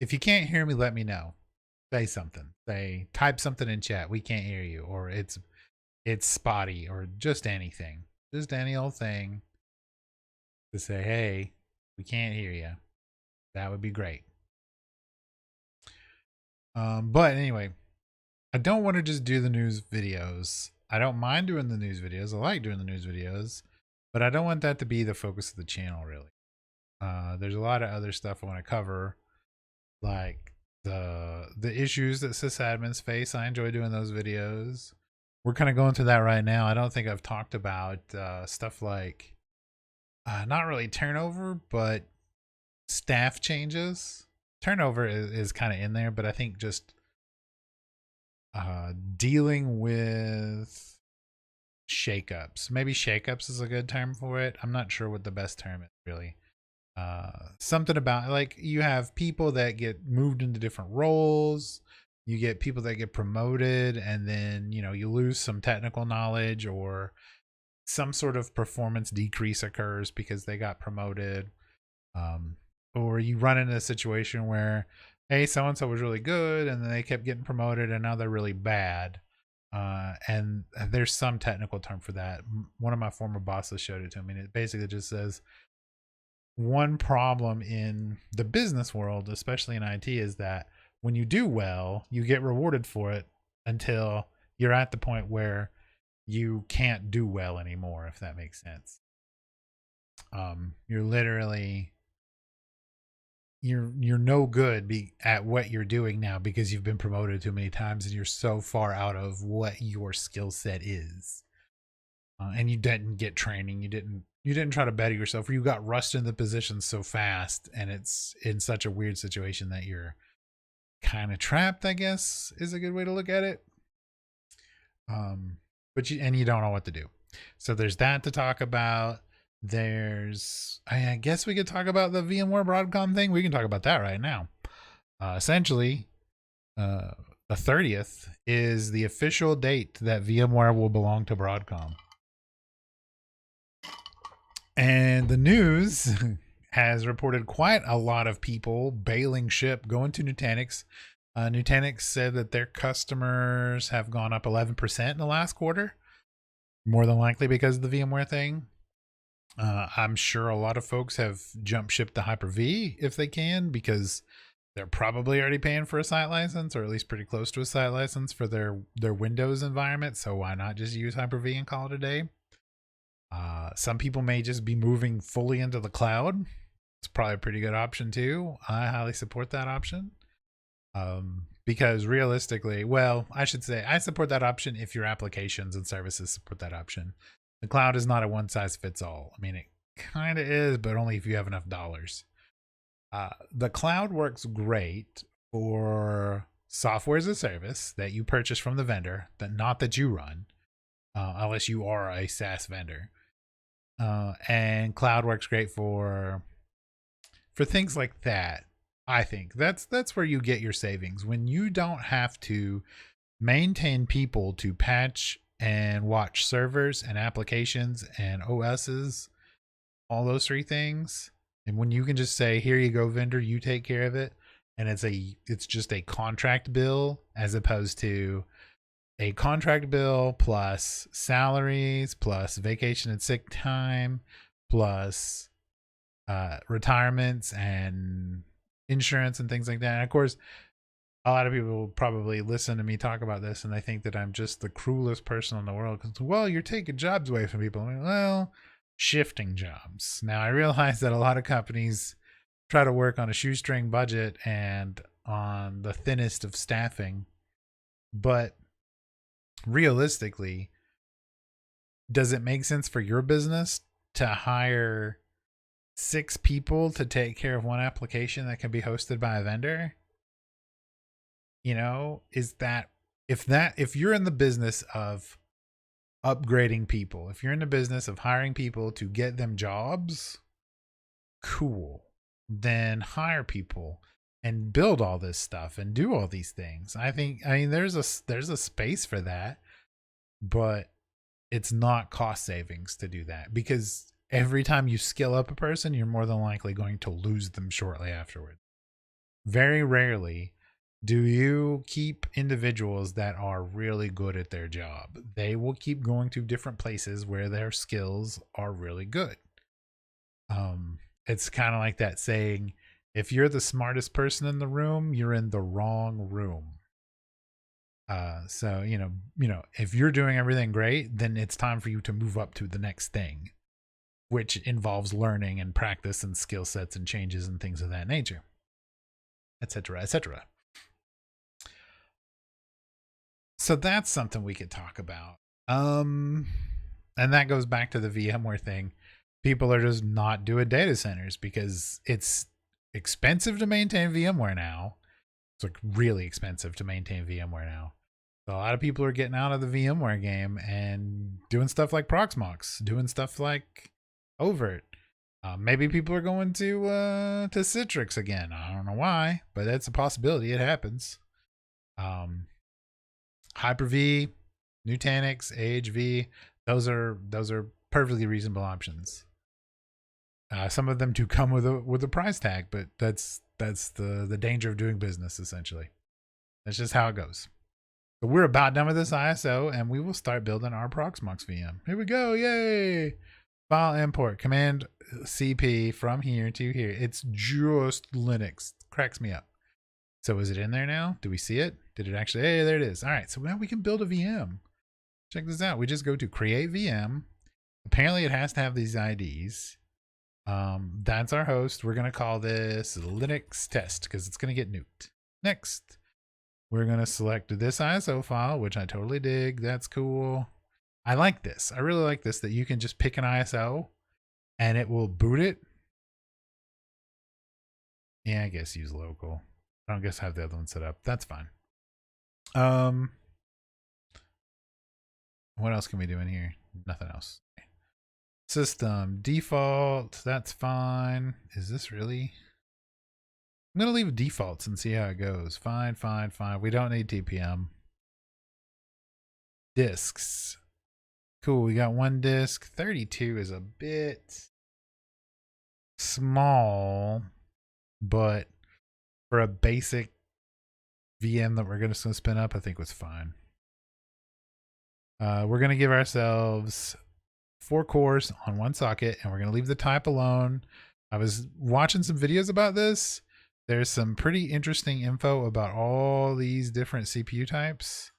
[SPEAKER 1] If you can't hear me, let me know. Say something. Type something in chat. We can't hear you, or it's spotty, or just anything. Just any old thing to say, hey, we can't hear you. That would be great. But anyway, I don't want to just do the news videos. I don't mind doing the news videos. I like doing the news videos, but I don't want that to be the focus of the channel, really. There's a lot of other stuff I want to cover, like the issues that sysadmins face. I enjoy doing those videos. We're kind of going through that right now. I don't think I've talked about stuff like not really turnover, but staff changes. Turnover is kind of in there, but I think just dealing with shakeups. Maybe shakeups is a good term for it. I'm not sure what the best term is, really. Something about, like, you have people that get moved into different roles. You get people that get promoted, and then, you lose some technical knowledge, or some sort of performance decrease occurs because they got promoted. or you run into a situation where, hey, so and so was really good and then they kept getting promoted and now they're really bad. And there's some technical term for that. One of my former bosses showed it to me, and it basically just says one problem in the business world, especially in IT, is that when you do well, you get rewarded for it until you're at the point where you can't do well anymore, if that makes sense. You're literally you're no good at what you're doing now because you've been promoted too many times and you're so far out of what your skill set is. And you didn't get training, you didn't try to better yourself, or you got rushed in the position so fast, and it's in such a weird situation that you're kind of trapped, I guess is a good way to look at it. But you don't know what to do. So there's that to talk about. I guess we could talk about the VMware Broadcom thing. We can talk about that right now. Essentially, the 30th is the official date that VMware will belong to Broadcom. And the news has reported quite a lot of people bailing ship, going to Nutanix. Nutanix said that their customers have gone up 11% in the last quarter, more than likely because of the VMware thing. I'm sure a lot of folks have jump shipped to Hyper-V if they can, because they're probably already paying for a site license, or at least pretty close to a site license for their Windows environment. So why not just use Hyper-V and call it a day? Some people may just be moving fully into the cloud. It's probably a pretty good option too. I highly support that option. Because realistically, well, I should say I support that option if your applications and services support that option. The cloud is not a one size fits all. I mean, it kind of is, but only if you have enough dollars. The cloud works great for software as a service that you purchase from the vendor, not that you run, unless you are a SaaS vendor. And cloud works great for things like that. I think that's where you get your savings, when you don't have to maintain people to patch and watch servers and applications and OSs, all those three things. And when you can just say, here you go, vendor, you take care of it. And it's just a contract bill, as opposed to a contract bill plus salaries plus vacation and sick time plus retirements and insurance and things like that. And of course, a lot of people will probably listen to me talk about this and they think that I'm just the cruelest person in the world because, well, you're taking jobs away from people. I mean, well, shifting jobs. Now, I realize that a lot of companies try to work on a shoestring budget and on the thinnest of staffing, but realistically, does it make sense for your business to hire 6 people to take care of one application that can be hosted by a vendor? You know, if you're in the business of upgrading people, if you're in the business of hiring people to get them jobs, cool. Then hire people and build all this stuff and do all these things. I mean there's a space for that, but it's not cost savings to do that, because every time you skill up a person, you're more than likely going to lose them shortly afterward. Very rarely do you keep individuals that are really good at their job. They will keep going to different places where their skills are really good. It's kind of like that saying, if you're the smartest person in the room, you're in the wrong room. So, if you're doing everything great, then it's time for you to move up to the next thing, which involves learning and practice and skill sets and changes and things of that nature, etc., etc. So that's something we could talk about. And that goes back to the VMware thing. People are just not doing data centers because it's expensive to maintain VMware now. It's like really expensive to maintain VMware now. So a lot of people are getting out of the VMware game and doing stuff like Proxmox, doing stuff like Overt. Maybe people are going to Citrix again. I don't know why, but that's a possibility. It happens. Hyper-V, Nutanix, AHV, those are perfectly reasonable options. Some of them do come with a price tag, but that's the danger of doing business. Essentially, that's just how it goes. So we're about done with this ISO, and we will start building our Proxmox VM. Here we go! Yay! File import, Command CP from here to here. It's just Linux. Cracks me up. So is it in there now? Do we see it? Did it actually? Hey, there it is. All right, so now we can build a VM. Check this out. We just go to create VM. Apparently it has to have these IDs. That's our host. We're going to call this Linux test because it's going to get nuked. Next, we're going to select this ISO file, which I totally dig. That's cool. I like this. I really like this, that you can just pick an ISO and it will boot it. Yeah, I guess use local. I don't guess have the other one set up. That's fine. What else can we do in here? Nothing else. System default. That's fine. Is this really? I'm going to leave defaults and see how it goes. Fine. We don't need TPM. Disks. Cool. We got one disk. 32 is a bit small, but for a basic VM that we're going to spin up, I think was fine. We're going to give ourselves 4 cores on one socket, and we're going to leave the type alone. I was watching some videos about this. There's some pretty interesting info about all these different CPU types.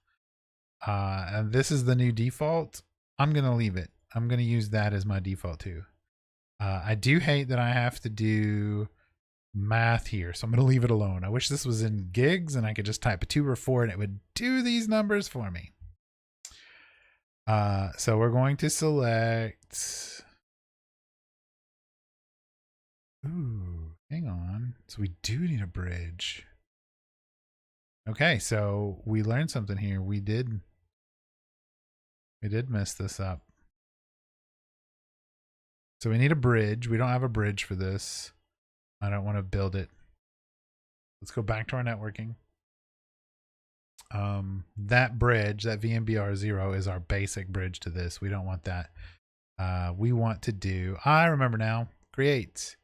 [SPEAKER 1] And this is the new default. I'm going to leave it. I'm going to use that as my default too. I do hate that I have to do math here, so I'm going to leave it alone. I wish this was in gigs and I could just type a 2 or 4 and it would do these numbers for me. So we're going to select. Ooh, hang on. So we do need a bridge. Okay, so we learned something here. We did mess this up. So we need a bridge. We don't have a bridge for this. I don't want to build it. Let's go back to our networking. That bridge, that VMBR0 is our basic bridge to this. We don't want that. We want to do, I remember now, create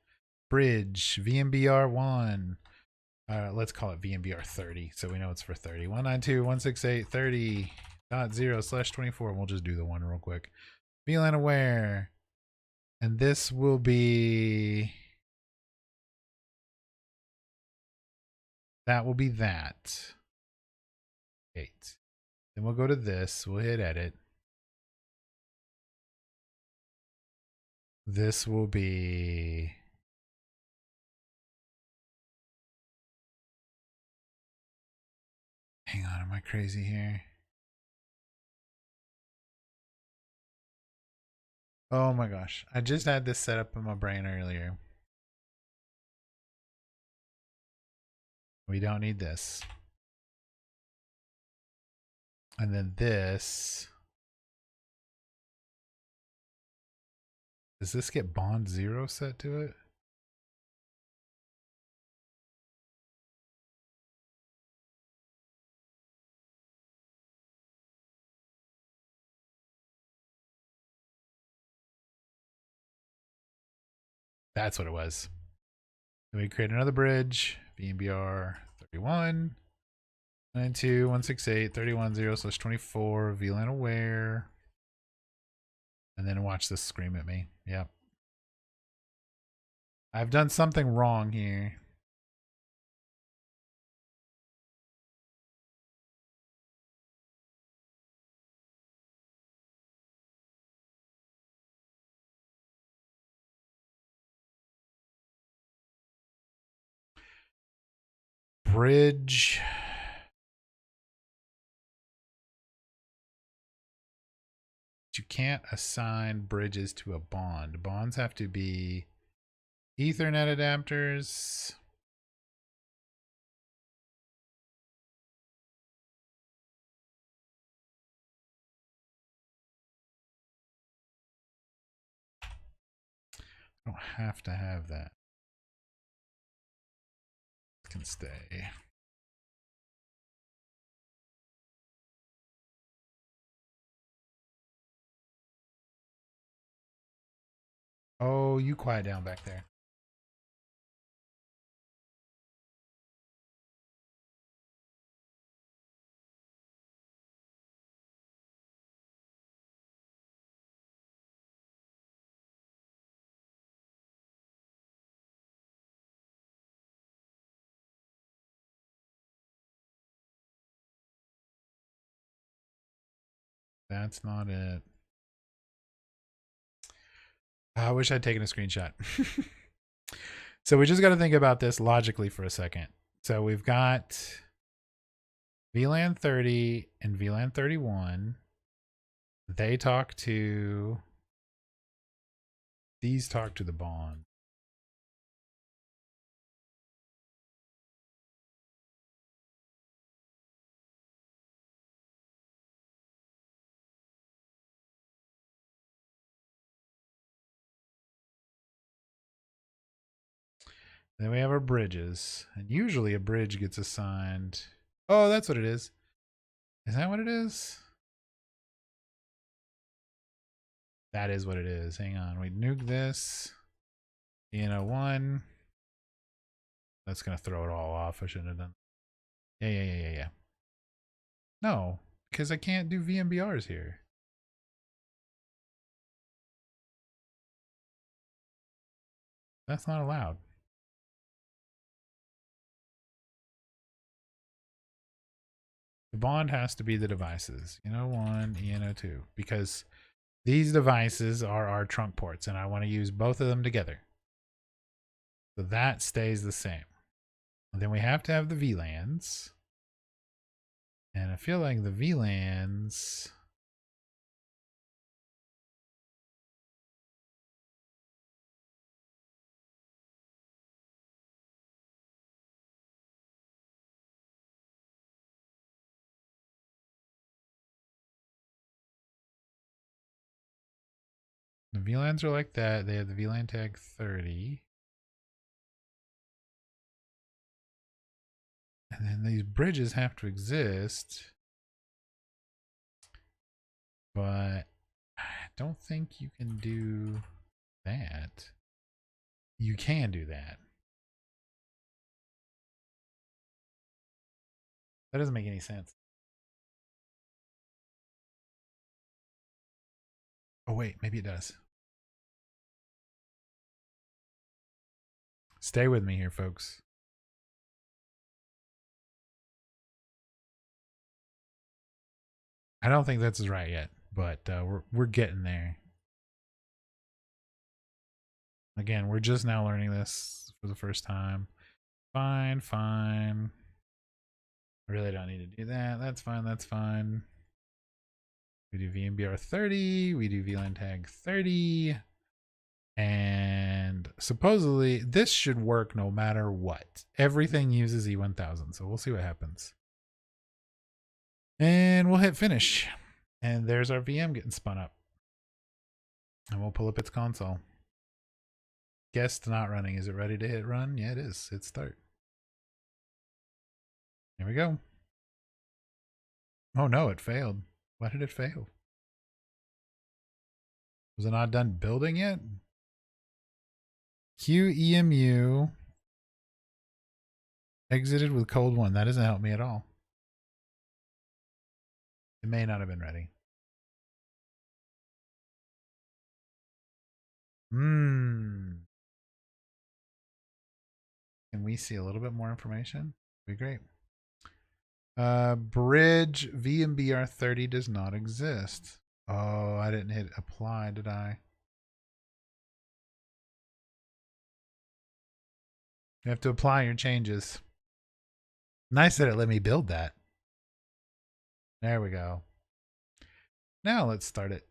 [SPEAKER 1] bridge VMBR1. Let's call it VMBR30 so we know it's for 30. 192.168.30.0/24. And we'll just do the one real quick. VLAN aware. And this will be, that will be that. 8. Then we'll go to this. We'll hit edit. This will be, hang on, am I crazy here? Oh my gosh. I just had this set up in my brain earlier. We don't need this. And then this. Does this get bond 0 set to it? That's what it was. Then we create another bridge. VMBR 31. 92.168.30.10/24. VLAN aware. And then watch this scream at me. Yep. I've done something wrong here. Bridge. You can't assign bridges to a bond. Bonds have to be Ethernet adapters. I don't have to have that. It can stay. Oh, you quiet down back there. That's not it. I wish I'd taken a screenshot. So we just got to think about this logically for a second. So we've got VLAN 30 and VLAN 31. They talk to... These talk to the bond. Then we have our bridges. And usually a bridge gets assigned... Oh, that's what it is. Is that what it is? That is what it is. Hang on. We nuke this. ENO1. That's going to throw it all off. I shouldn't have done. Yeah. No, because I can't do VMBRs here. That's not allowed. The bond has to be the devices. ENO1, ENO2. Because these devices are our trunk ports, and I want to use both of them together. So that stays the same. And then we have to have the VLANs. And I feel like the VLANs... The VLANs are like that. They have the VLAN tag 30. And then these bridges have to exist. But I don't think you can do that. You can do that. That doesn't make any sense. Oh wait, maybe it does. Stay with me here, folks. I don't think that's right yet, but we're getting there. Again, we're just now learning this for the first time. Fine. I really don't need to do that. That's fine. We do VMBR 30. We do VLAN tag 30. And supposedly this should work no matter what. Everything uses E1000, so we'll see what happens. And we'll hit finish. And there's our VM getting spun up. And we'll pull up its console. Guest not running. Is it ready to hit run? Yeah, it is. Hit start. Here we go. Oh no, it failed. Why did it fail? Was it not done building yet? QEMU exited with cold 1. That doesn't help me at all. It may not have been ready. Can we see a little bit more information? Be great. Bridge VMBR 30 does not exist. Oh, I didn't hit apply, did I? You have to apply your changes. Nice that it let me build that. There we go. Now let's start it.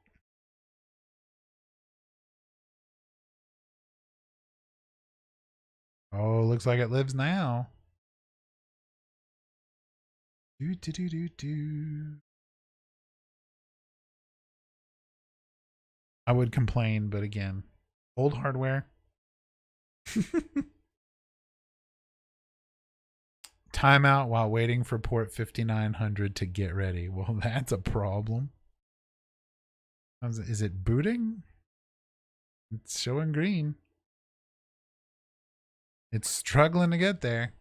[SPEAKER 1] Oh, looks like it lives now. I would complain, but again, old hardware. Timeout while waiting for port 5900 to get ready. Well, that's a problem. Is it booting? It's showing green. It's struggling to get there.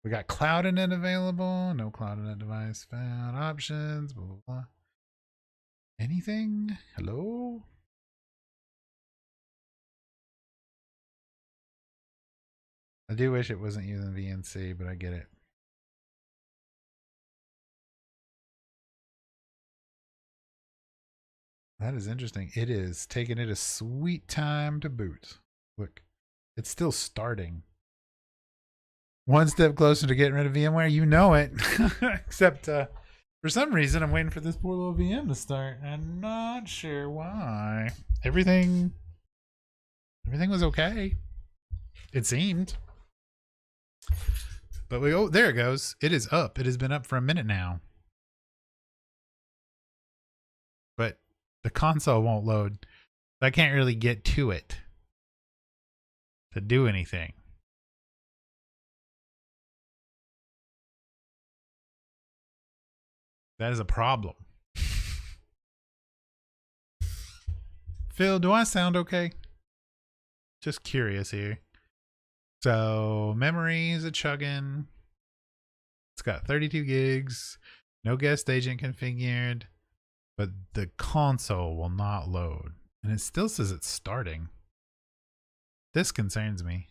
[SPEAKER 1] We got CloudInit available. No CloudInit device found. Options. Blah, blah, blah. Anything? Hello? I do wish it wasn't using VNC, but I get it. That is interesting. It is taking it a sweet time to boot. Look, it's still starting. One step closer to getting rid of VMware. You know it. Except for some reason, I'm waiting for this poor little VM to start. I'm not sure why. Everything was okay. It seemed. But oh, there it goes. It is up. It has been up for a minute now. But the console won't load. I can't really get to it to do anything. That is a problem. Phil, do I sound okay? Just curious here. So memory is a chugging. It's got 32 gigs. No guest agent configured. But the console will not load. And it still says it's starting. This concerns me.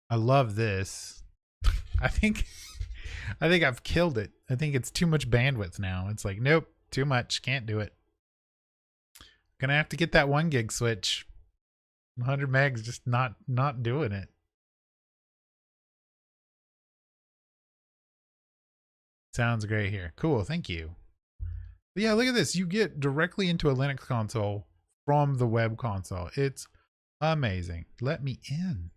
[SPEAKER 1] I love this. I think I've killed it. I think it's too much bandwidth now. It's like, nope, too much. Can't do it. Gonna have to get that 1 gig switch. 100 megs just not doing it. Sounds great here. Cool, thank you. But yeah, look at this. You get directly into a Linux console from the web console. It's amazing. Let me in.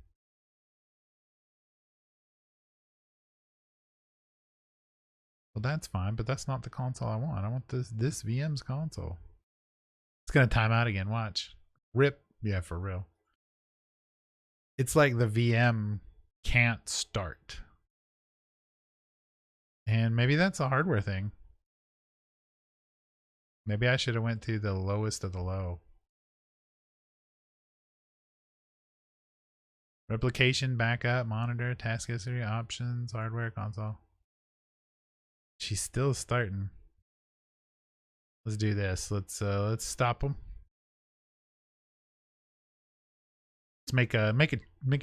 [SPEAKER 1] Well, that's fine, but that's not the console I want. I want this VM's console. It's gonna time out again. Watch. Rip. Yeah, for real. It's like the VM can't start. And maybe that's a hardware thing. Maybe I should have went to the lowest of the low. Replication, backup, monitor, task history, options, hardware, console. She's still starting. Let's do this. Let's stop them. Let's make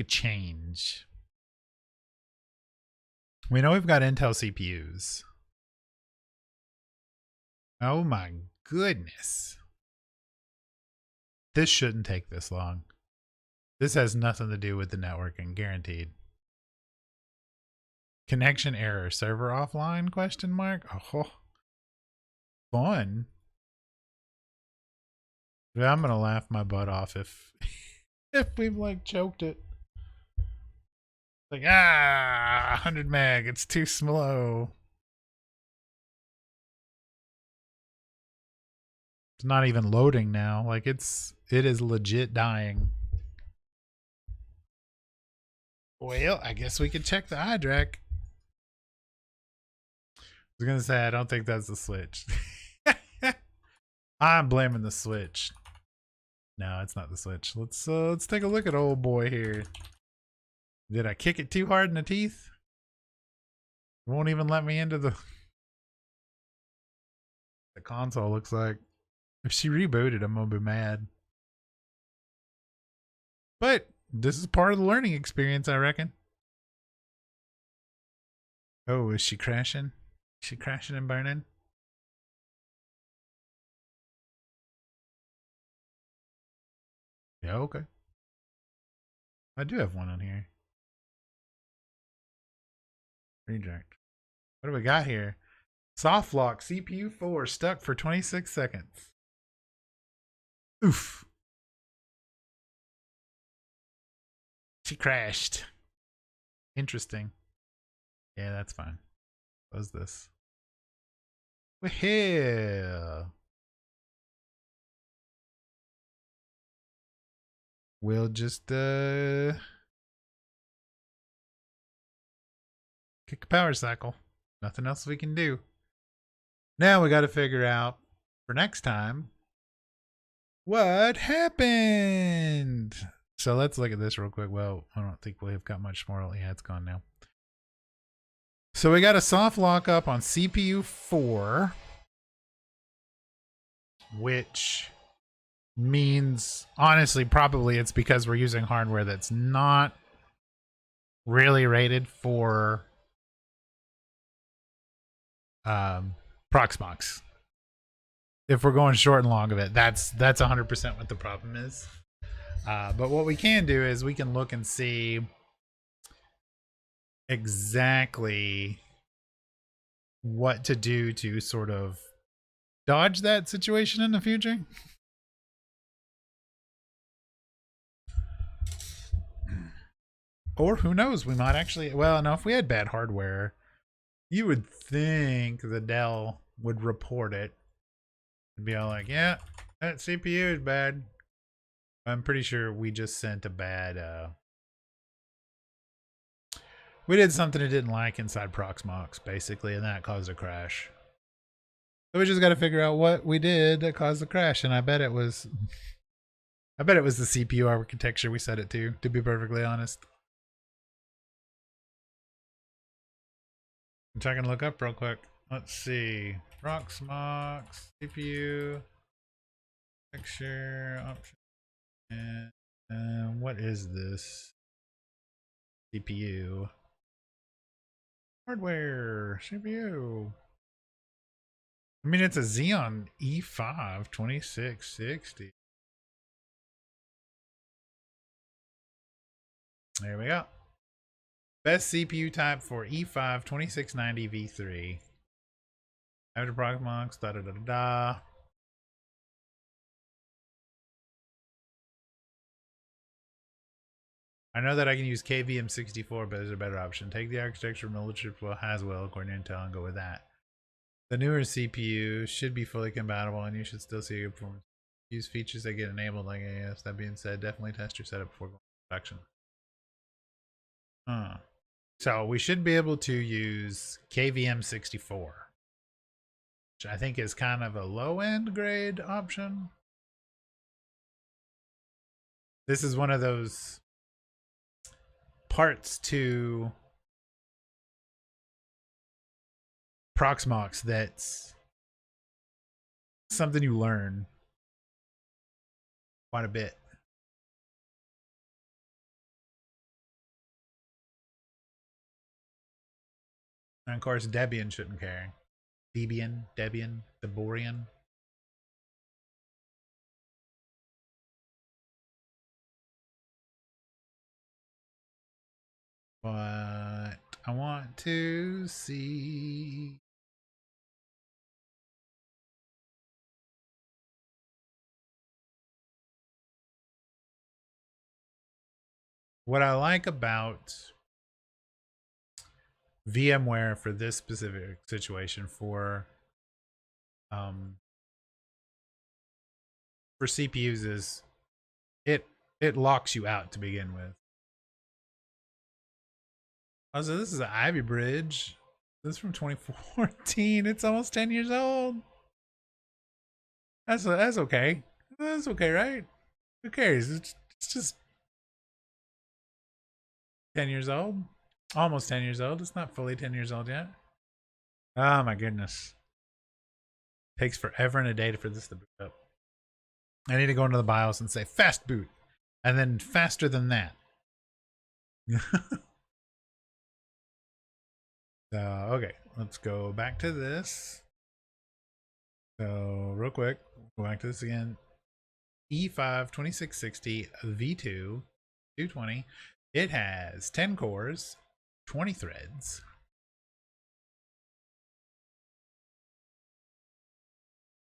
[SPEAKER 1] a change. We know we've got Intel CPUs. Oh my goodness. This shouldn't take this long. This has nothing to do with the networking, guaranteed. Connection error, server offline, question mark? Oh, fun. Yeah, I'm gonna laugh my butt off if if we've like choked it. Like, 100 meg, it's too slow. It's not even loading now. Like it is legit dying. Well, I guess we could check the iDRAC. I was gonna say I don't think that's the switch. I'm blaming the switch. No, it's not the switch. Let's take a look at old boy here. Did I kick it too hard in the teeth? It won't even let me into the console, looks like. If she rebooted, I'm gonna be mad. But this is part of the learning experience, I reckon. Oh, is she crashing? Is she crashing and burning? Yeah, okay. I do have one on here. Reject. What do we got here? Soft lock CPU 4 stuck for 26 seconds. Oof. She crashed. Interesting. Yeah, that's fine. What's this? Well, we'll just kick a power cycle. Nothing else we can do. Now we got to figure out for next time what happened. So let's look at this real quick. Well, I don't think we've got much more. Yeah, it's gone now. So we got a soft lockup on CPU 4, which means, honestly, probably it's because we're using hardware that's not really rated for Proxmox. If we're going short and long of it, that's 100% what the problem is. But what we can do is we can look and see exactly what to do to sort of dodge that situation in the future. Or who knows, we might actually, well, no, if we had bad hardware, you would think the Dell would report it and be all like, yeah, that CPU is bad. I'm pretty sure we just sent a bad, we did something it didn't like inside Proxmox, basically, and that caused a crash. So we just got to figure out what we did that caused the crash, and I bet it was the CPU architecture we set it to be perfectly honest. I'm trying to look up real quick. Let's see. Proxmox, CPU, picture, option, and what is this? CPU. Hardware, CPU. I mean, it's a Xeon E5 2660. There we go. Best CPU type for E5 2690 V3. After Proxmox, da da da da. I know that I can use KVM64, but there's a better option. Take the architecture military Haswell according to Intel and go with that. The newer CPU should be fully compatible, and you should still see good performance. Use features that get enabled like AS. That being said, definitely test your setup before going to production. So we should be able to use KVM64, which I think is kind of a low-end grade option. This is one of those parts to Proxmox that's something you learn quite a bit. And of course, Debian shouldn't care. Debian, Debian. But I want to see. What I like about VMware for this specific situation for CPUs is it locks you out to begin with. Also, this is an Ivy Bridge. This is from 2014. It's almost 10 years old. That's okay. That's okay, right? Who cares? It's just 10 years old. Almost 10 years old. It's not fully 10 years old yet. Oh my goodness. Takes forever and a day for this to boot up. I need to go into the BIOS and say fast boot. And then faster than that. So, okay. Let's go back to this. So, real quick. Go back to this again. E5 2660 V2 220. It has 10 cores, 20 threads.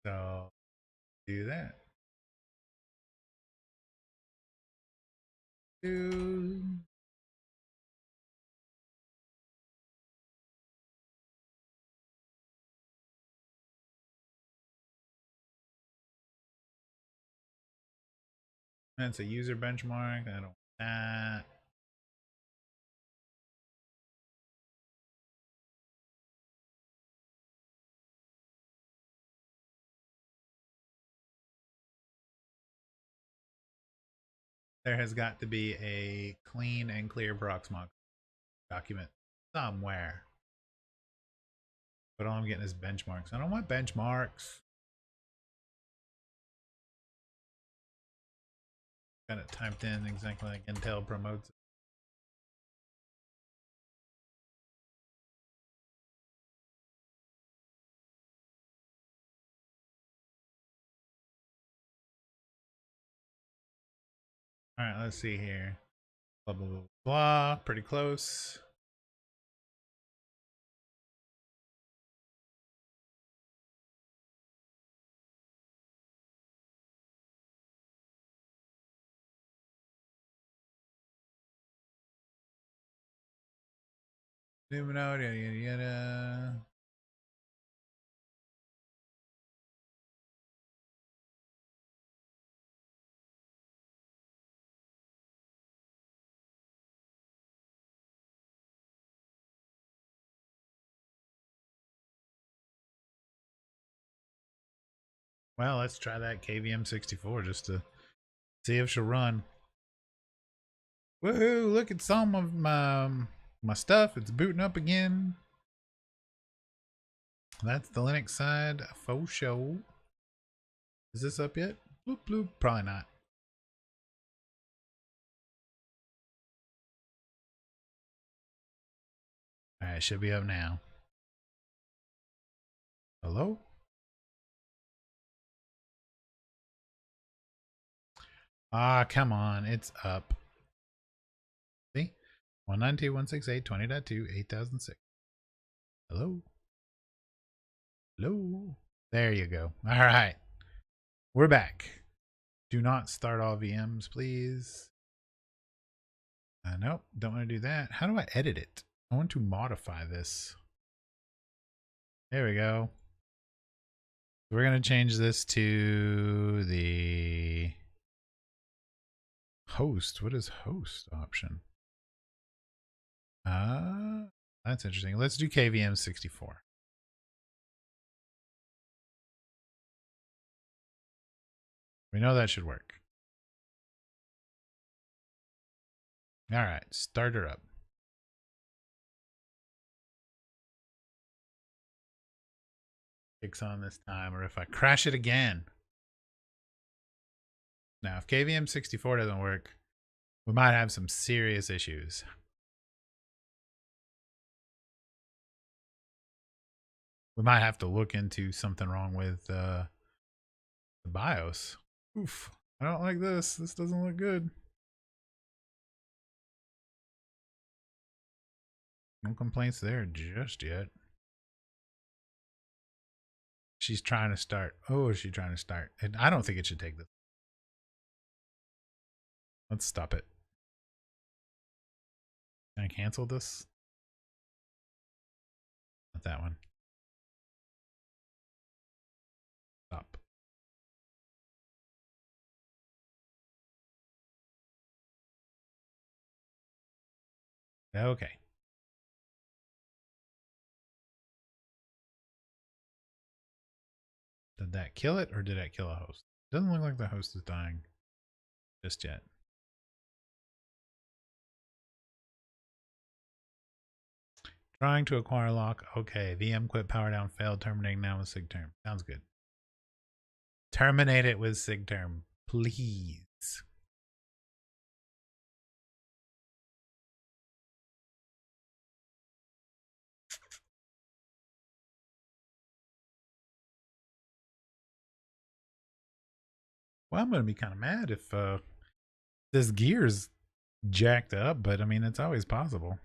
[SPEAKER 1] So do that. That's a user benchmark. I don't want that. there has got to be a clean and clear Proxmox document somewhere. But all I'm getting is benchmarks. I don't want benchmarks. Got it typed in exactly like Intel promotes it. All right, let's see here. Blah, blah, blah, blah. Pretty close. Zooming out, yada, yada, yada. Well, let's try that KVM64 just to see if she'll run. Woohoo! Look at some of my stuff. It's booting up again. That's the Linux side. Faux show. Is this up yet? Bloop bloop. Probably not. Alright, should be up now. Hello? Ah, come on. It's up. See? 192.168.20.2, 8006. Hello? Hello? There you go. Alright. We're back. Do not start all VMs, please. Nope, don't want to do that. How do I edit it? I want to modify this. There we go. We're going to change this to the host. What is host option? That's interesting. Let's do KVM 64. We know that should work. All right, start her up. Kicks on this time, or if I crash it again. Now, if KVM 64 doesn't work, we might have some serious issues. We might have to look into something wrong with the BIOS. Oof, I don't like this. This doesn't look good. No complaints there just yet. She's trying to start. Oh, is she trying to start? And I don't think it should take this. Let's stop it. Can I cancel this? Not that one. Stop. Okay. Did that kill it or did that kill a host? Doesn't look like the host is dying just yet. Trying to acquire lock. Okay. VM quit, power down, failed, terminating now with SIGTERM. Sounds good. Terminate it with SIGTERM, please. Well, I'm going to be kind of mad if this gear's jacked up, but I mean, it's always possible.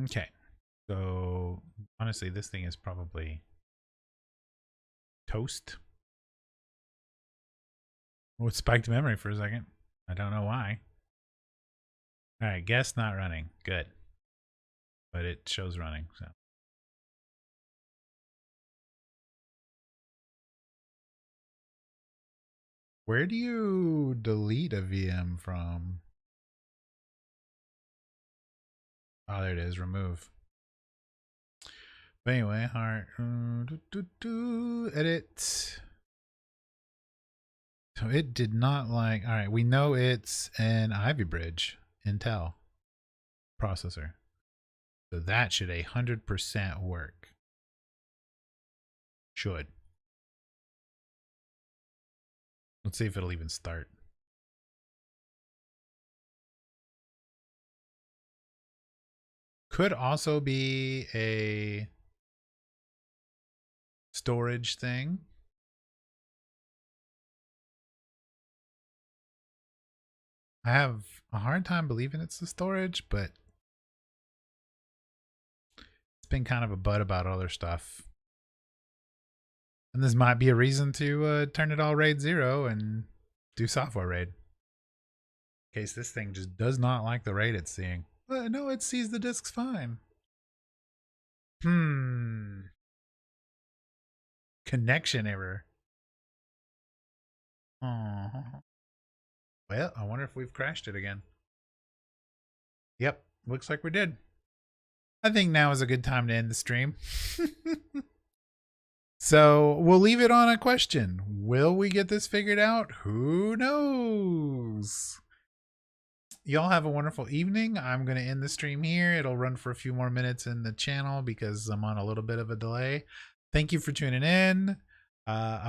[SPEAKER 1] Okay. So, honestly, this thing is probably toast. Oh, it spiked memory for a second. I don't know why. All right, guess not running. Good. But it shows running, so. Where do you delete a VM from? Oh, there it is. Remove. But anyway, all right. Edit. So it did not like. All right, we know it's an Ivy Bridge Intel processor, so that should 100% work. Should. Let's see if it'll even start. Could also be a storage thing. I have a hard time believing it's the storage, but it's been kind of a butt about other stuff. And this might be a reason to turn it all RAID 0 and do software RAID. In case this thing just does not like the RAID it's seeing. No, it sees the disks fine. Connection error. Oh. Well, I wonder if we've crashed it again. Yep, looks like we did. I think now is a good time to end the stream. So we'll leave it on a question. Will we get this figured out? Who knows? Y'all have a wonderful evening. I'm going to end the stream here. It'll run for a few more minutes in the channel because I'm on a little bit of a delay. Thank you for tuning in.